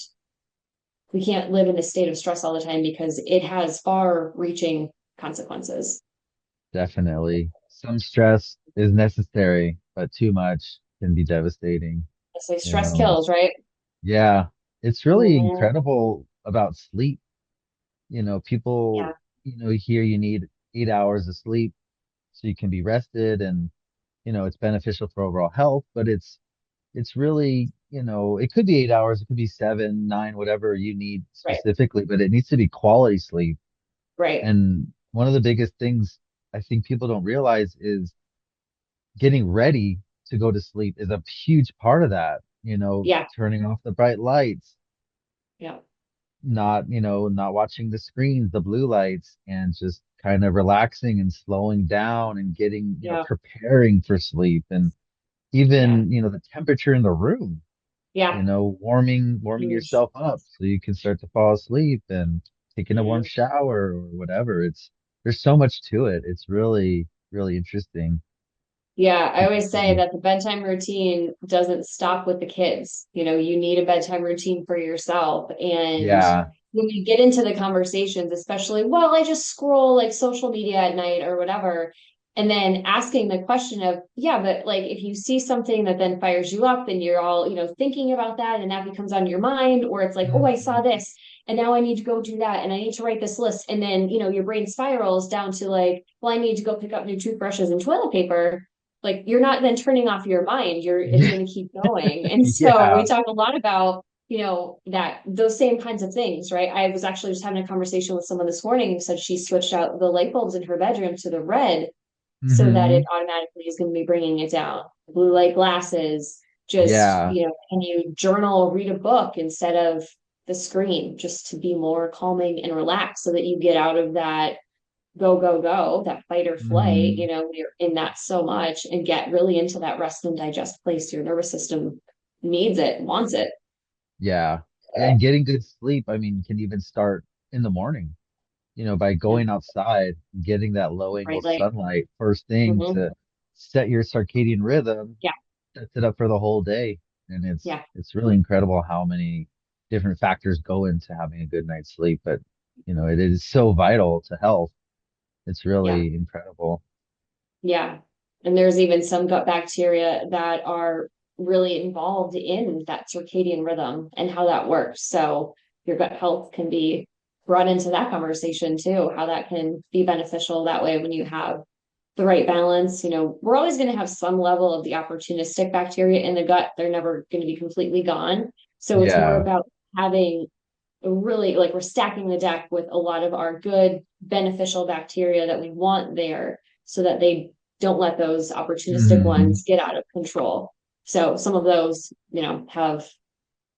we can't live in a state of stress all the time because it has far reaching consequences. definitely. Some stress is necessary, but too much can be devastating, I say you stress know. kills, right? Yeah, it's really Mhm. incredible about sleep. Yeah, People, hear you need 8 hours of sleep so you can be rested and, it's beneficial for overall health, but it's really, it could be 8 hours, it could be seven, nine, whatever you need right, specifically, but it needs to be quality sleep. right. And one of the biggest things I think people don't realize is getting ready to go to sleep is a huge part of that, Yeah, turning off the bright lights, yeah, not watching the screens, the blue lights, and just kind of relaxing and slowing down and getting, yeah, preparing for sleep. And yeah, even, the temperature in the room, yeah. warming Huge. yourself up so you can start to fall asleep and taking a warm Mhm. shower or whatever. There's so much to it. It's really, really interesting. Yeah, I People always say say, that the bedtime routine doesn't stop with the kids. You need a bedtime routine for yourself. And yeah, when you get into the conversations, especially, well, I just scroll like social media at night or whatever, and then asking the question of, yeah, but like if you see something that then fires you up and you're all, thinking about that and that becomes on your mind, or it's like, oh, I saw Mhm. this and now I need to go do that and I need to write this list. And then, your brain spirals down to like, well, I need to go pick up new toothbrushes and toilet paper. Like you're not then turning off your mind, it's Yeah, going to keep going. And so we yeah. talk a lot about, that those same kinds of things, right? I was actually just having a conversation with someone this morning who said she switched out the light bulbs in her bedroom to the red so that it hmm automatically is going to be bringing it down. Blue light glasses, just, Yeah, can you journal, read a book instead of the screen, just to be more calming and relaxed so that you get out of that go, go, go, that fight or flight, hmm you're in that so much and get really into that rest and digest place. Your nervous system needs it, wants it. yeah. And getting good sleep, I mean, can even start in the morning, by Yeah. going outside, getting that low angle Bright light. sunlight first thing Hmm. to set your circadian rhythm, Yeah. sets it up for the whole day. And it's Yeah. it's really incredible how many different factors go into having a good night's sleep. But, it is so vital to health. It's Yeah. really incredible. Yeah. And there's even some gut bacteria that are really involved in that circadian rhythm and how that works. So your gut health can be brought into that conversation too, how that can be beneficial that way when you have the right balance. We're always going to have some level of the opportunistic bacteria in the gut. They're never going to be completely gone. So it's more Yeah. about having really, like, we're stacking the deck with a lot of our good beneficial bacteria that we want there so that they don't let those opportunistic Hmm. ones get out of control. So some of those, have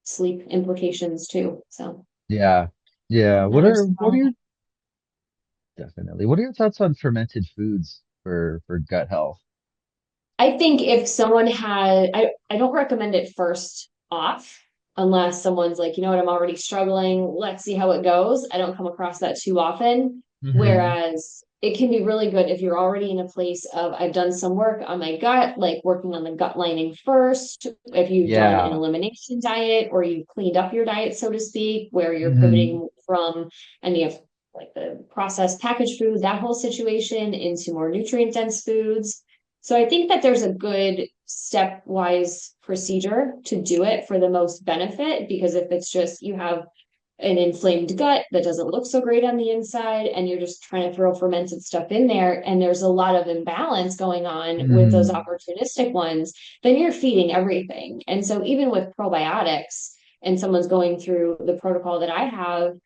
sleep implications too. So Yeah. Yeah. What another are what are small. your definitely what are your thoughts on fermented foods for gut health? I think if someone had, I don't recommend it first off unless someone's like, you know what, I'm already struggling. Let's see how it goes. I don't come across that too often. Hmm. Whereas it can be really good if you're already in a place of, I've done some work on my gut, like working on the gut lining first. If you've done an Yeah. elimination diet or you've cleaned up your diet, so to speak, where you're Hmm. pivoting from any of like the processed packaged food, that whole situation into more nutrient dense foods. So I think that there's a good stepwise procedure to do it for the most benefit, because if it's just you have an inflamed gut that doesn't look so great on the inside and you're just trying to throw fermented stuff in there and there's a lot of imbalance going on with those Hmm. opportunistic ones, then you're feeding everything. And so even with probiotics and someone's going through the protocol that I have,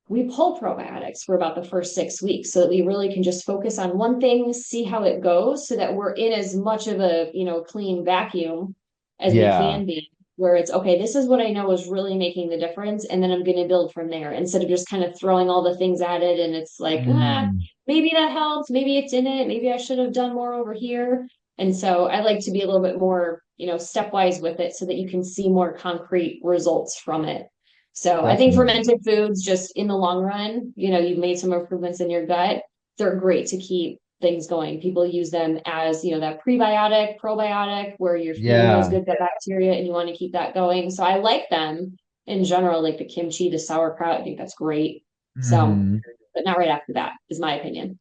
we pull probiotics for about the first 6 weeks so that we really can just focus on one thing, see how it goes, so that we're in as much of a, clean vacuum as we Yeah. can be, where it's okay, this is what I know is really making the difference. And then I'm going to build from there instead of just kind of throwing all the things at it. And it's like, Hmm. maybe that helped. Maybe it's in it. Maybe I should have done more over here. And so I like to be a little bit more, stepwise with it so that you can see more concrete results from it. So I think Definitely. fermented foods, just in the long run, you've made some improvements in your gut. They're great to keep things going. People use them as, that prebiotic, probiotic, where you're feeding those Yeah. good gut bacteria and you want to keep that going. So I like them in general, like the kimchi, the sauerkraut. I think that's great. So, Hmm. but not right after that, is my opinion.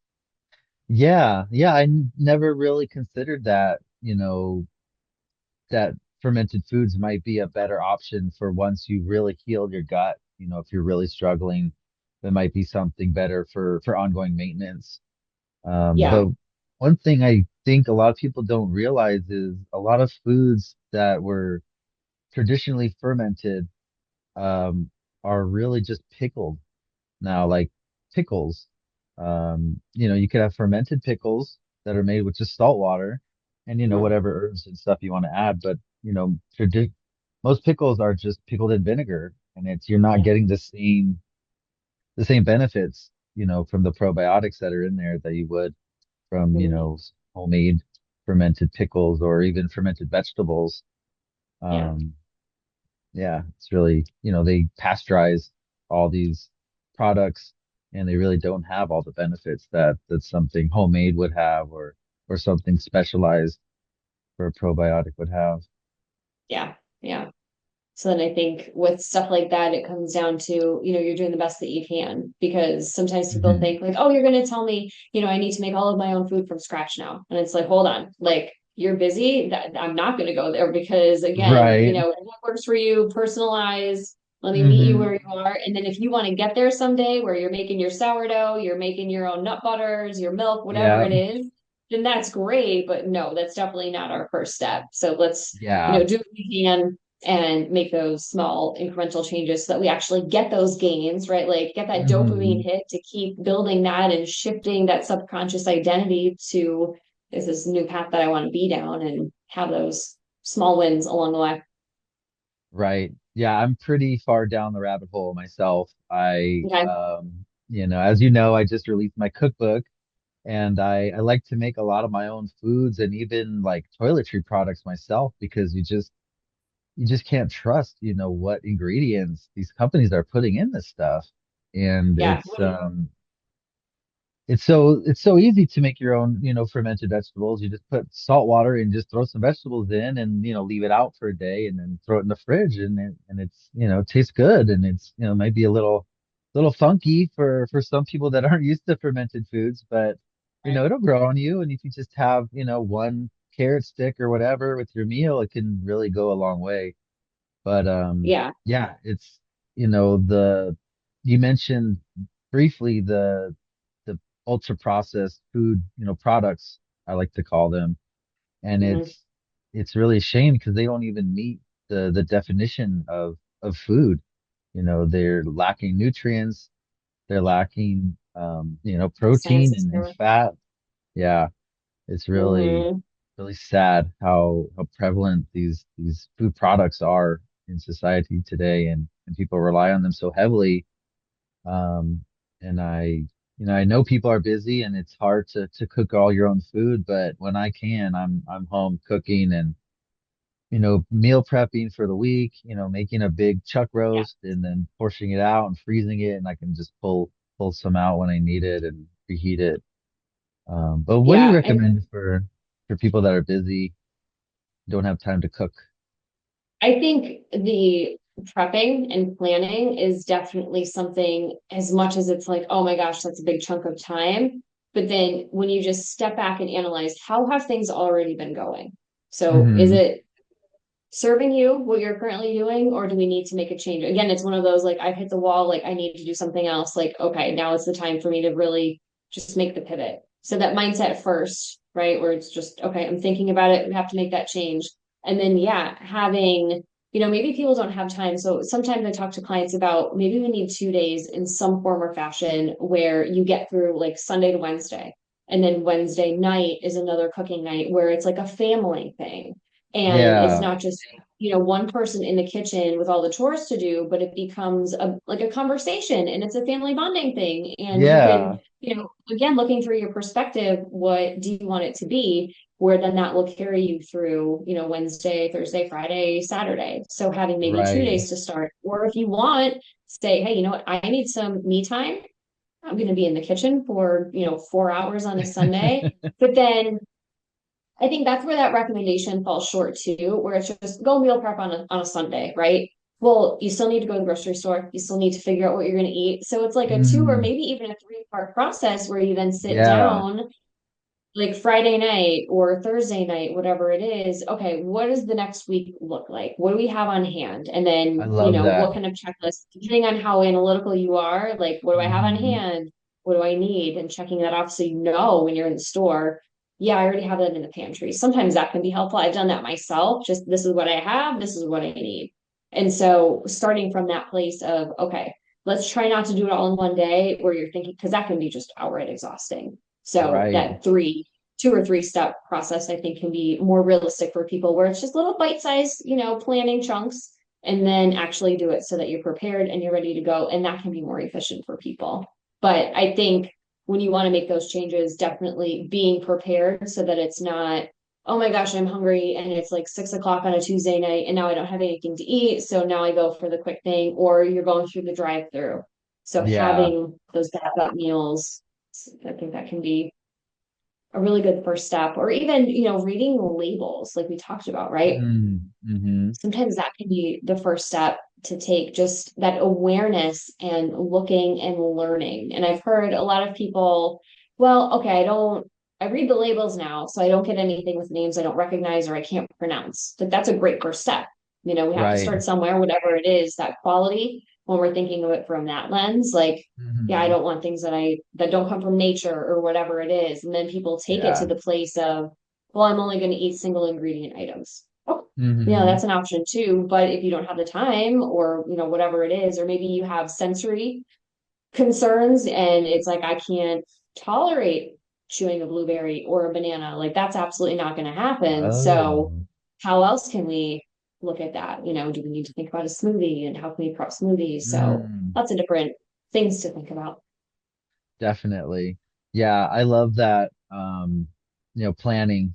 Yeah. Yeah. Never really considered that, that fermented foods might be a better option for once you really healed your gut. If you're really struggling, that might be something better for ongoing maintenance. Yeah. But one thing I think a lot of people don't realize is a lot of foods that were traditionally fermented um, are really just pickled now, like pickles. You could have fermented pickles that are made with just salt water and, Mhm. whatever herbs and stuff you want to add. But, most pickles are just pickled in vinegar and you're not Yeah. getting the same benefits, from the probiotics that are in there that you would from, Mhm. homemade fermented pickles or even fermented vegetables. Yeah. Um, yeah, it's really, they pasteurize all these products and they really don't have all the benefits that something homemade would have or something specialized for a probiotic would have. Yeah. Yeah. So then I think with stuff like that, it comes down to, you're doing the best that you can, because sometimes people Hmm. think like, oh, you're going to tell me, I need to make all of my own food from scratch now. And it's like, hold on, like you're busy. I'm not going to go there because again, Right. what works for you, personalize, let me meet you where Hmm. you are. And then if you want to get there someday where you're making your sourdough, you're making your own nut butters, your milk, whatever Yeah. it is, then that's great. But no, that's definitely not our first step. So let's, Yeah. do what we can and make those small incremental changes so that we actually get those gains, right? Like get that dopamine Hmm. hit to keep building that and shifting that subconscious identity to this new path that I want to be down, and have those small wins along the way. Right. Yeah, I'm pretty far down the rabbit hole myself. Okay. As you know, I just released my cookbook and I like to make a lot of my own foods and even like toiletry products myself because you just can't trust, what ingredients these companies are putting in this stuff. And Yeah. it's so easy to make your own, fermented vegetables. You just put salt water and just throw some vegetables in and, leave it out for a day and then throw it in the fridge and it's, tastes good and it's, might be a little funky for some people that aren't used to fermented foods, but Right. it'll grow on you. And if you just have, one carrot stick or whatever with your meal, it can really go a long way. But Yeah. yeah, it's the you mentioned briefly the ultra processed food, products, I like to call them. And Hmm. it's really a shame because they don't even meet the definition of food. They're lacking nutrients, they're lacking Science protein is and there. fat. Yeah, it's really Hmm. really sad how prevalent these food products are in society today, and people rely on them so heavily. Um, and I know people are busy and it's hard to cook all your own food, but when I can, I'm home cooking and meal prepping for the week, making a big chuck Yeah. roast and then portioning it out and freezing it, and I can just pull some out when I need it and reheat it. But what do you Yeah. And recommend for people that are busy, don't have time to cook? I think the prepping and planning is definitely something, as much as it's like, oh my gosh, that's a big chunk of time. But then when you just step back and analyze, how have things already been going? So is Hmm. it serving you what you're currently doing, or do we need to make a change? Again, it's one of those, like, I've hit the wall, like I need to do something else. Like, okay, now it's the time for me to really just make the pivot. So that mindset first, right? Where it's just, okay, I'm thinking about it, we have to make that change. And then yeah, having, maybe people don't have time. So sometimes I talk to clients about, maybe we need 2 days in some form or fashion where you get through like Sunday to Wednesday. And then Wednesday night is another cooking night where it's like a family thing, and it's Yeah, not just one person in the kitchen with all the chores to do, but it becomes like a conversation, and it's a family bonding thing, and you can, yeah, again, looking through your perspective, what do you want it to be, where then that will carry you through, Wednesday, Thursday, Friday, Saturday. So having maybe two right, days to start, or if you want, say, hey, you know what, I need some me time. I'm going to be in the kitchen for 4 hours on a Sunday. But then I think that's where that recommendation falls short too, where it's just go meal prep on a Sunday, right? Well, you still need to go to the grocery store. You still need to figure out what you're going to eat. So it's like a two or mm, maybe even a three-part process where you then sit yeah, down like Friday night or Thursday night, whatever it is. Okay, what does the next week look like? What do we have on hand? And I then, love what that. kind of checklist, depending on how analytical you are, like what do I have on Hmm. hand? What do I need? And checking that off so when you're in the store, yeah, I already have that in the pantry. Sometimes that can be helpful. I've done that myself. Just this is what I have, this is what I need. And so starting from that place of, okay, let's try not to do it all in one day where you're thinking, because that can be just outright exhausting. So Right, that 2 or 3 step process, I think, can be more realistic for people, where it's just little bite-sized, planning chunks, and then actually do it so that you're prepared and you're ready to go. And that can be more efficient for people. But I think when you want to make those changes, definitely being prepared so that it's not, oh my gosh, I'm hungry and it's like 6 o'clock on a Tuesday night and now I don't have anything to eat. So now I go for the quick thing, or you're going through the drive-through. So yeah, having those backup meals, I think that can be a really good first step. Or even, reading labels like we talked about, right? mm-hmm. Sometimes that can be the first step to take, just that awareness and looking and learning. And I've heard a lot of people, well, okay, I read the labels now, so I don't get anything with names I don't recognize or I can't pronounce. But that's a great first step. We have to Right, start somewhere, whatever it is, that quality, when we're thinking of it from that lens, like, yeah, I hmm, don't want things that don't come from nature or whatever it is. And then people take it to yeah, the place of, well, I'm only going to eat single ingredient items. hmm, That's an option too. But if you don't have the time, or, whatever it is, or maybe you have sensory concerns and it's like, I can't tolerate chewing a blueberry or a banana, like that's absolutely not going to happen. So oh, how else can we look at that? Do we need to think about a smoothie, and how can we prep smoothies? So mm, lots of different things to think about. definitely. Yeah, I love that. Planning,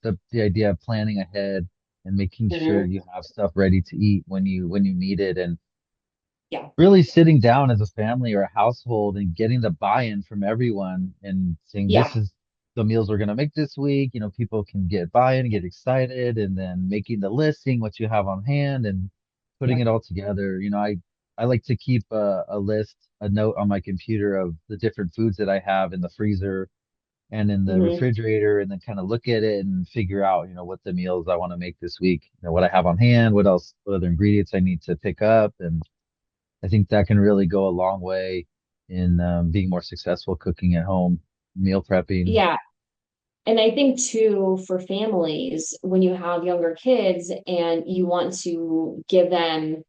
the idea of planning ahead and making sure Mhm. you have stuff ready to eat when you need it, and Yeah. really sitting down as a family or a household and getting the buy-in from everyone and saying this Yeah. is the meals we're going to make this week. People can get buy-in, get excited, and then making the list, seeing what you have on hand and putting Yeah. it all together. I like to keep a list, a note on my computer of the different foods that I have in the freezer and in the Hmm. refrigerator, and then kind of look at it and figure out, what the meals I want to make this week, what I have on hand, what else, what other ingredients I need to pick up. And I think that can really go a long way in being more successful cooking at home. meal prepping. Yeah. And I think too, for families, when you have younger kids and you want to give them,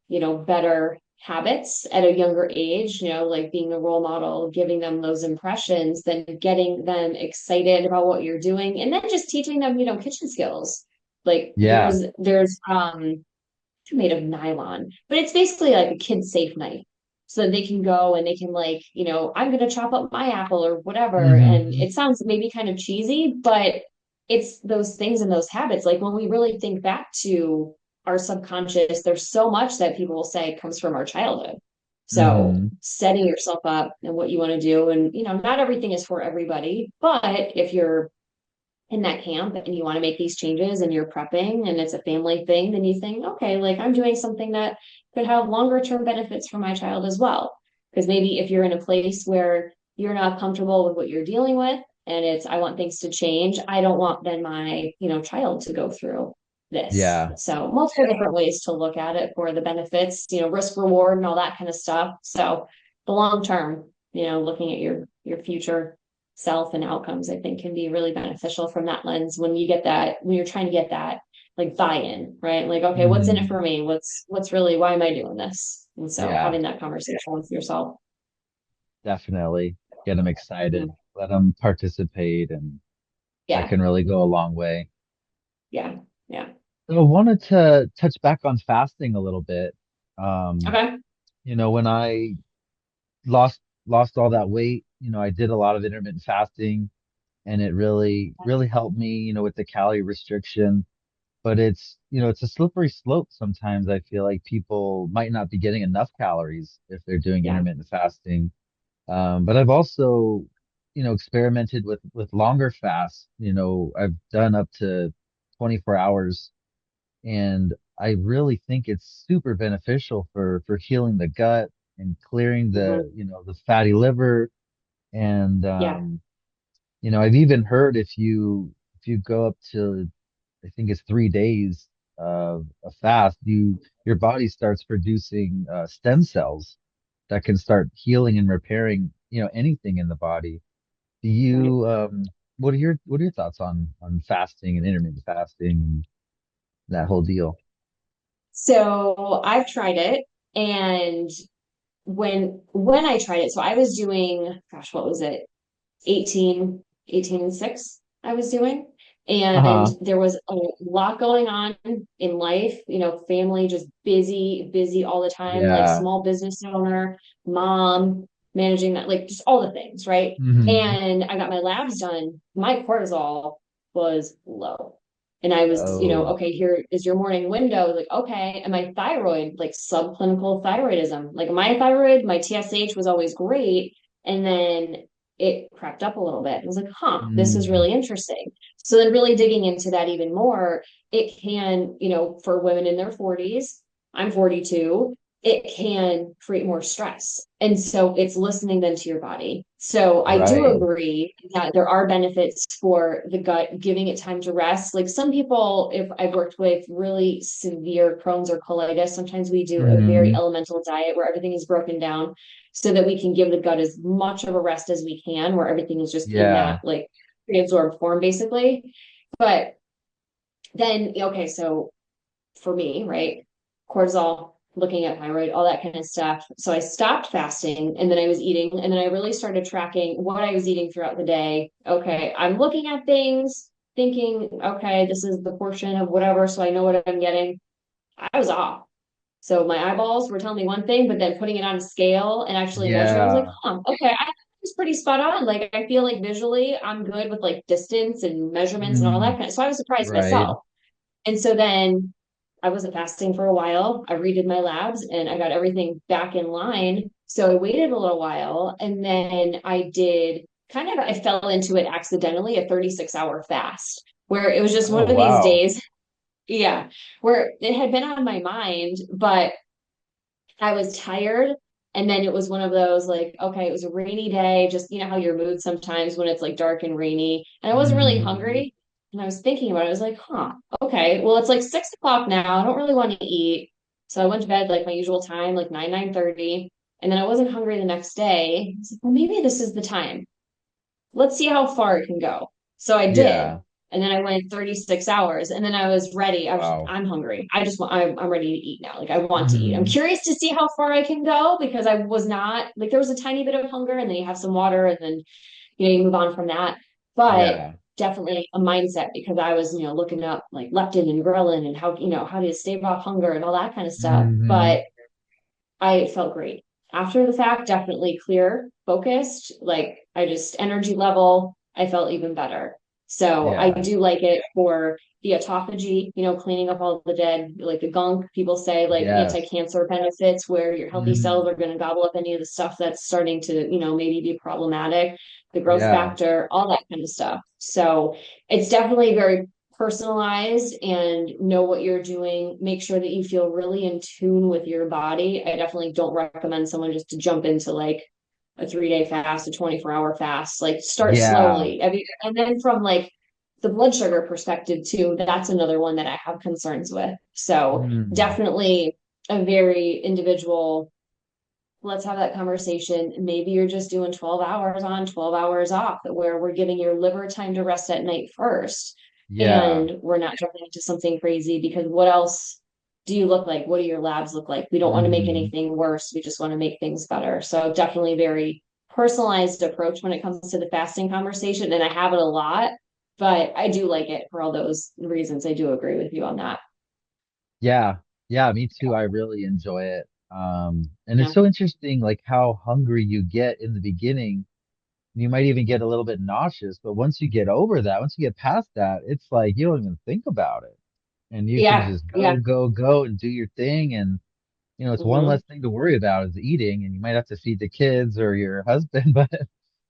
better habits at a younger age, like being a role model, giving them those impressions, then getting them excited about what you're doing, and then just teaching them, kitchen skills. Like Yeah. there's made of nylon, but it's basically like a kid safe knife. So that they can go and they can like, I'm going to chop up my apple or whatever. And Hmm. it sounds maybe kind of cheesy, but it's those things and those habits. Like when we really think back to our subconscious, there's so much that people will say comes from our childhood. So Hmm. setting yourself up and what you want to do. And, not everything is for everybody, but if you're in that camp and you want to make these changes and you're prepping and it's a family thing, then you think, okay, like I'm doing something that could have longer term benefits for my child as well. Because maybe if you're in a place where you're not comfortable with what you're dealing with and it's, I want things to change, I don't want then my, child to go through this. Yeah. So multiple different ways to look at it for the benefits, risk reward and all that kind of stuff. So the long term, looking at your future self and outcomes, I think can be really beneficial from that lens when you get that, when you're trying to get that like buy-in, right? Like, okay, what's in it Hmm. for me? What's really, why am I doing this? And so Yeah, having that conversation with yourself. definitely. Get them excited, Mhm. let them participate, and that Yeah, can really go a long way. yeah, yeah. So I wanted to touch back on fasting a little bit. Um, Okay. when I lost all that weight, I did a lot of intermittent fasting, and it really helped me, with the calorie restriction. But it's a slippery slope sometimes. I feel like people might not be getting enough calories if they're doing Yeah. intermittent fasting. But I've also, experimented with longer fasts. I've done up to 24 hours, and I really think it's super beneficial for healing the gut and clearing Mhm. the fatty liver. And Yeah. I've even heard if you go up to, I think it's 3 days of a fast, your body starts producing stem cells that can start healing and repairing, anything in the body. Do Right. you what are your thoughts on fasting and intermittent fasting and that whole deal? So I've tried it, and when I tried it, so I was doing, gosh, what was it? 18 and 6 I was doing. And Uh-huh. there was a lot going on in life, family, just busy, busy all the time, like Yeah. small business owner, mom, managing that, like just all the things, right? Hmm. And I got my labs done. My cortisol was low. And I was, Oh. okay, here is your morning window. Like, okay. And my thyroid, like subclinical thyroidism, like my thyroid, my TSH was always great. And then it crept up a little bit. I was like, huh, this is Mm. really interesting. So then really digging into that even more, it can, for women in their 40s, I'm 42, it can create more stress. And so it's listening then to your body. So I do Right. agree that there are benefits for the gut, giving it time to rest. Like some people, if I've worked with really severe Crohn's or colitis, sometimes we do a very Hmm. elemental diet where everything is broken down so that we can give the gut as much of a rest as we can, where everything is just in Yeah. that like reabsorbed form, basically. But then, okay, so for me, right, cortisol, looking at thyroid, all that kind of stuff. So I stopped fasting and then I was eating, and then I really started tracking what I was eating throughout the day. Okay, I'm looking at things, thinking, okay, this is the portion of whatever, so I know what I'm getting. I was off. So my eyeballs were telling me one thing, but then putting it on a scale and actually measuring, I was like, Yeah. huh, okay, I was pretty spot on. Like I feel like visually I'm good with like distance and measurements and all that Mm. kind of. So I was surprised Right. myself. And so then I wasn't fasting for a while. I redid my labs and I got everything back in line. So I waited a little while and then I did kind of, I fell into it accidentally, a 36-hour fast where it was just one Oh, of these wow. days. Yeah, where it had been on my mind, but I was tired. And then it was one of those like, okay, it was a rainy day, just how your mood sometimes when it's like dark and rainy. And I wasn't really Hmm. hungry. And I was thinking about it. I was like, huh, okay, well, it's like 6 o'clock now. I don't really want to eat. So I went to bed like my usual time, like 9:30. And then I wasn't hungry the next day. I was like, well, maybe this is the time. let's see how far it can go. So I did. Yeah. And then I went 36 hours and then I was ready. Wow. I'm hungry. I just want, I'm ready to eat now. Like I want to eat. I'm Hmm. curious to see how far I can go because I was not like, there was a tiny bit of hunger and then you have some water and then, you move on from that. But Yeah. definitely a mindset because I was, looking up like leptin and ghrelin and how, how do you stave off hunger and all that kind of stuff. Hmm. But I felt great. After the fact, definitely clear, focused, like I just energy level, I felt even better. So I Yeah. do like it for the autophagy, cleaning up all the dead, like the gunk. People say like Yes. anti-cancer benefits where your healthy cells Hmm. are going to gobble up any of the stuff that's starting to, maybe be problematic, the growth Yeah. factor, all that kind of stuff. So it's definitely very personalized and know what you're doing. Make sure that you feel really in tune with your body. I definitely don't recommend someone just to jump into like a 3-day fast, a 24-hour fast. Like start Yeah. slowly. And then from like the blood sugar perspective too, that's another one that I have concerns with. So Mm. definitely a very individual. Let's have that conversation. Maybe you're just doing 12 hours on, 12 hours off, where we're giving your liver time to rest at night first. Yeah. And we're not jumping into something crazy because what else do you look like? What do your labs look like? We don't want to make Hmm. anything worse. We just want to make things better. So definitely very personalized approach when it comes to the fasting conversation. And I have it a lot, but I do like it for all those reasons. I do agree with you on that. Yeah. Yeah, me too. I really enjoy it. And it's Yeah. so interesting, like how hungry you get in the beginning. You might even get a little bit nauseous, but once you get over that, once you get past that, it's like you don't even think about it. And you can Yeah. just Yeah. go, go, go and do your thing. And, it's one Hmm. less thing to worry about is eating. And you might have to feed the kids or your husband, but at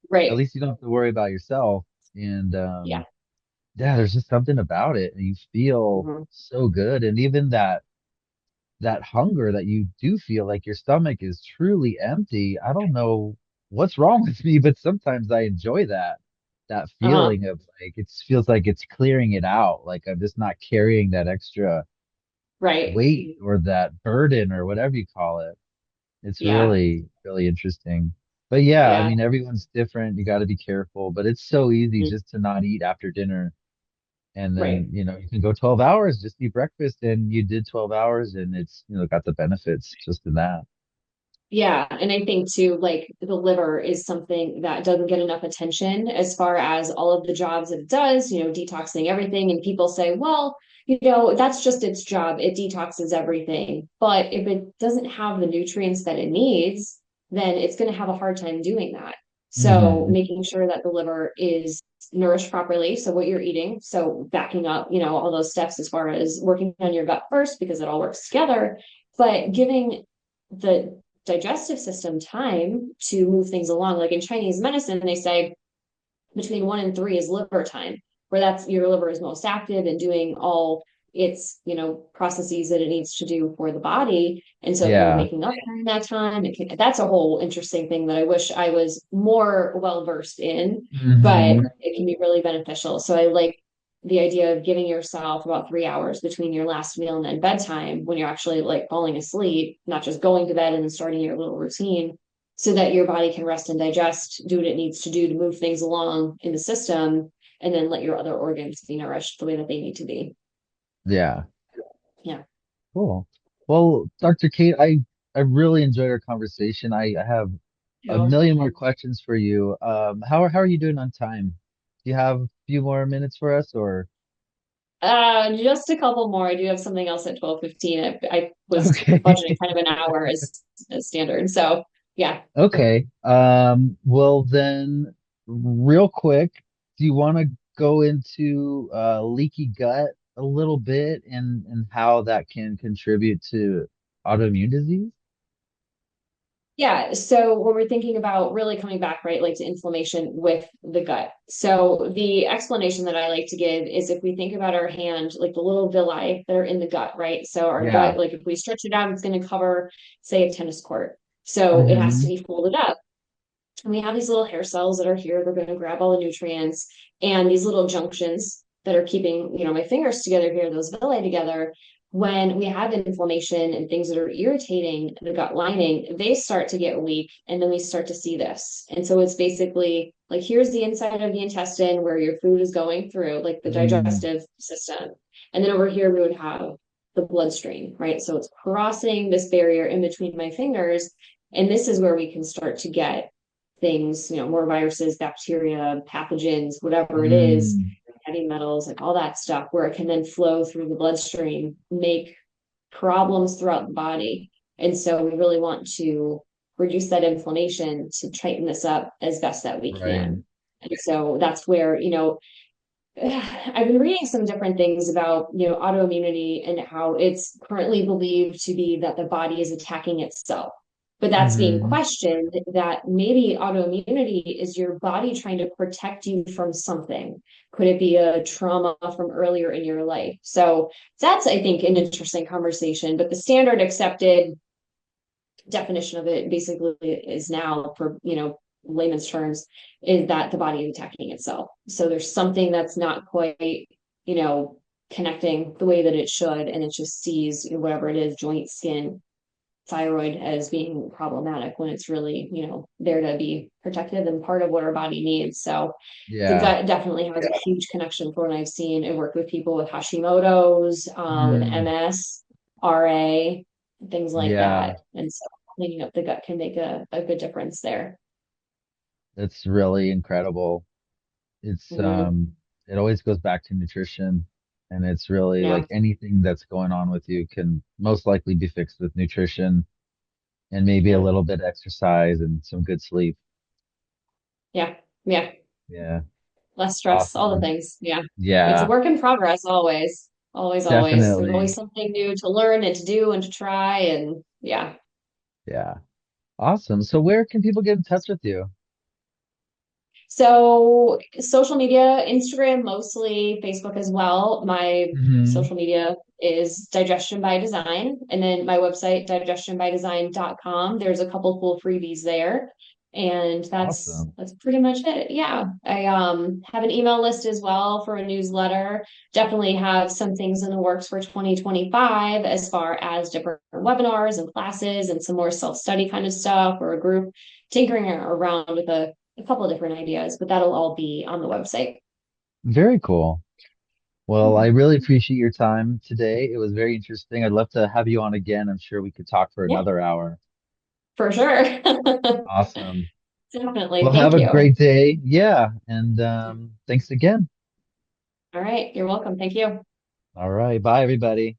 Right. least you don't have to worry about yourself. And Yeah. yeah, there's just something about it. And you feel Hmm. so good. And even that hunger that you do feel like your stomach is truly empty. I don't know what's wrong with me, but sometimes I enjoy that Uh-huh. feeling of like it feels like it's clearing it out. Like I'm just not carrying that extra Right. weight or that burden or whatever you call it. It's Yeah. really, really interesting. But yeah, I Yeah. mean, everyone's different. You got to be careful, but it's so easy Mhm. just to not eat after dinner. And then, Right. you can go 12 hours, just eat breakfast, and you did 12 hours, and it's, got the benefits just in that. Yeah. And I think too, like the liver is something that doesn't get enough attention as far as all of the jobs that it does, detoxing everything. And people say, well, that's just its job. It detoxes everything. But if it doesn't have the nutrients that it needs, then it's going to have a hard time doing that. So Hmm. making sure that the liver is nourished properly. So what you're eating. So backing up, all those steps as far as working on your gut first, because it all works together, but giving the digestive system time to move things along. Like in Chinese medicine, they say between 1 and 3 is liver time, where that's your liver is most active and doing all its, processes that it needs to do for the body. And so if you're Yeah. waking up during that time, that's a whole interesting thing that I wish I was more well versed in, but Hmm. it can be really beneficial. So I like the idea of giving yourself about 3 hours between your last meal and then bedtime when you're actually like falling asleep, not just going to bed and then starting your little routine so that your body can rest and digest, do what it needs to do to move things along in the system, and then let your other organs be nourished the way that they need to be. Yeah. Yeah. Cool. Well, Dr. Kate, I really enjoyed our conversation. I have a You million more questions for you. How are you doing on time? Do you have a few more minutes for us or? just a couple more. I do have something else at 12:15. I was Okay. budgeting kind of an hour as standard. So yeah. Okay. Well then, real quick, do you want to go into leaky gut a little bit and how that can contribute to autoimmune disease? Yeah. So when we're thinking about really coming back, right, like to inflammation with the gut. So the explanation that I like to give is if we think about our hand, like the little villi that are in the gut, right? So our Yeah. gut, like if we stretch it out, it's going to cover, say, a tennis court. So it has to Hmm. be folded up. And we have these little hair cells that are here. They're going to grab all the nutrients and these little junctions that are keeping, my fingers together here, those villi together. When we have inflammation and things that are irritating the gut lining, they start to get weak. And then we start to see this. And so it's basically Like, here's the inside of the intestine where your food is going through, like the Mm, digestive system. And then over here, we would have the bloodstream, right? So it's crossing this barrier in between my fingers. And this is where we can start to get things, more viruses, bacteria, pathogens, whatever it is, mm, heavy metals, like all that stuff, where it can then flow through the bloodstream, make problems throughout the body. And so we really want to reduce that inflammation to tighten this up as best that we right. can. And so that's where, I've been reading some different things about, autoimmunity and how it's currently believed to be that the body is attacking itself. But that's being Hmm. questioned that maybe autoimmunity is your body trying to protect you from something. Could it be a trauma from earlier in your life? So that's, I think, an interesting conversation. But the standard accepted definition of it basically is now, for layman's terms, is that the body is attacking itself. So there's something that's not quite you know connecting the way that it should, and it just sees whatever it is, joint, skin, thyroid, as being problematic, when it's really there to be protective and part of what our body needs. So the Yeah. gut definitely has a huge connection for what I've seen and worked with people with Hashimoto's, with Mm, MS, RA, things like yeah. that. And so cleaning up the gut can make a good difference there. It's really incredible. It's Hmm. it always goes back to nutrition, and it's really Yeah. like anything that's going on with you can most likely be fixed with nutrition and maybe a Yeah. little bit exercise and some good sleep. Yeah. Yeah. Yeah. Less stress, all the Awesome. things. Yeah. It's a Yeah, work in progress, always. Always, always. There's always definitely. something new to learn and to do and to try. And yeah. Yeah. Awesome. So where can people get in touch with you? So social media, Instagram mostly, Facebook as well. My Hmm. social media is Digestion by Design. And then my website, digestionbydesign.com. There's a couple cool freebies there. And that's Awesome. that's pretty much it. Yeah. I have an email list as well for a newsletter. Definitely have some things in the works for 2025 as far as different webinars and classes and some more self-study kind of stuff, or a group tinkering around with a couple of different ideas, but that'll all be on the website. Very cool. Well, I really appreciate your time today. It was very interesting. I'd love to have you on again. I'm sure we could talk for Yeah, another hour. for sure. Awesome. Definitely. Well, have Thank a you. great day. Yeah. And thanks again. All right. You're welcome. Thank you. All right. Bye, everybody.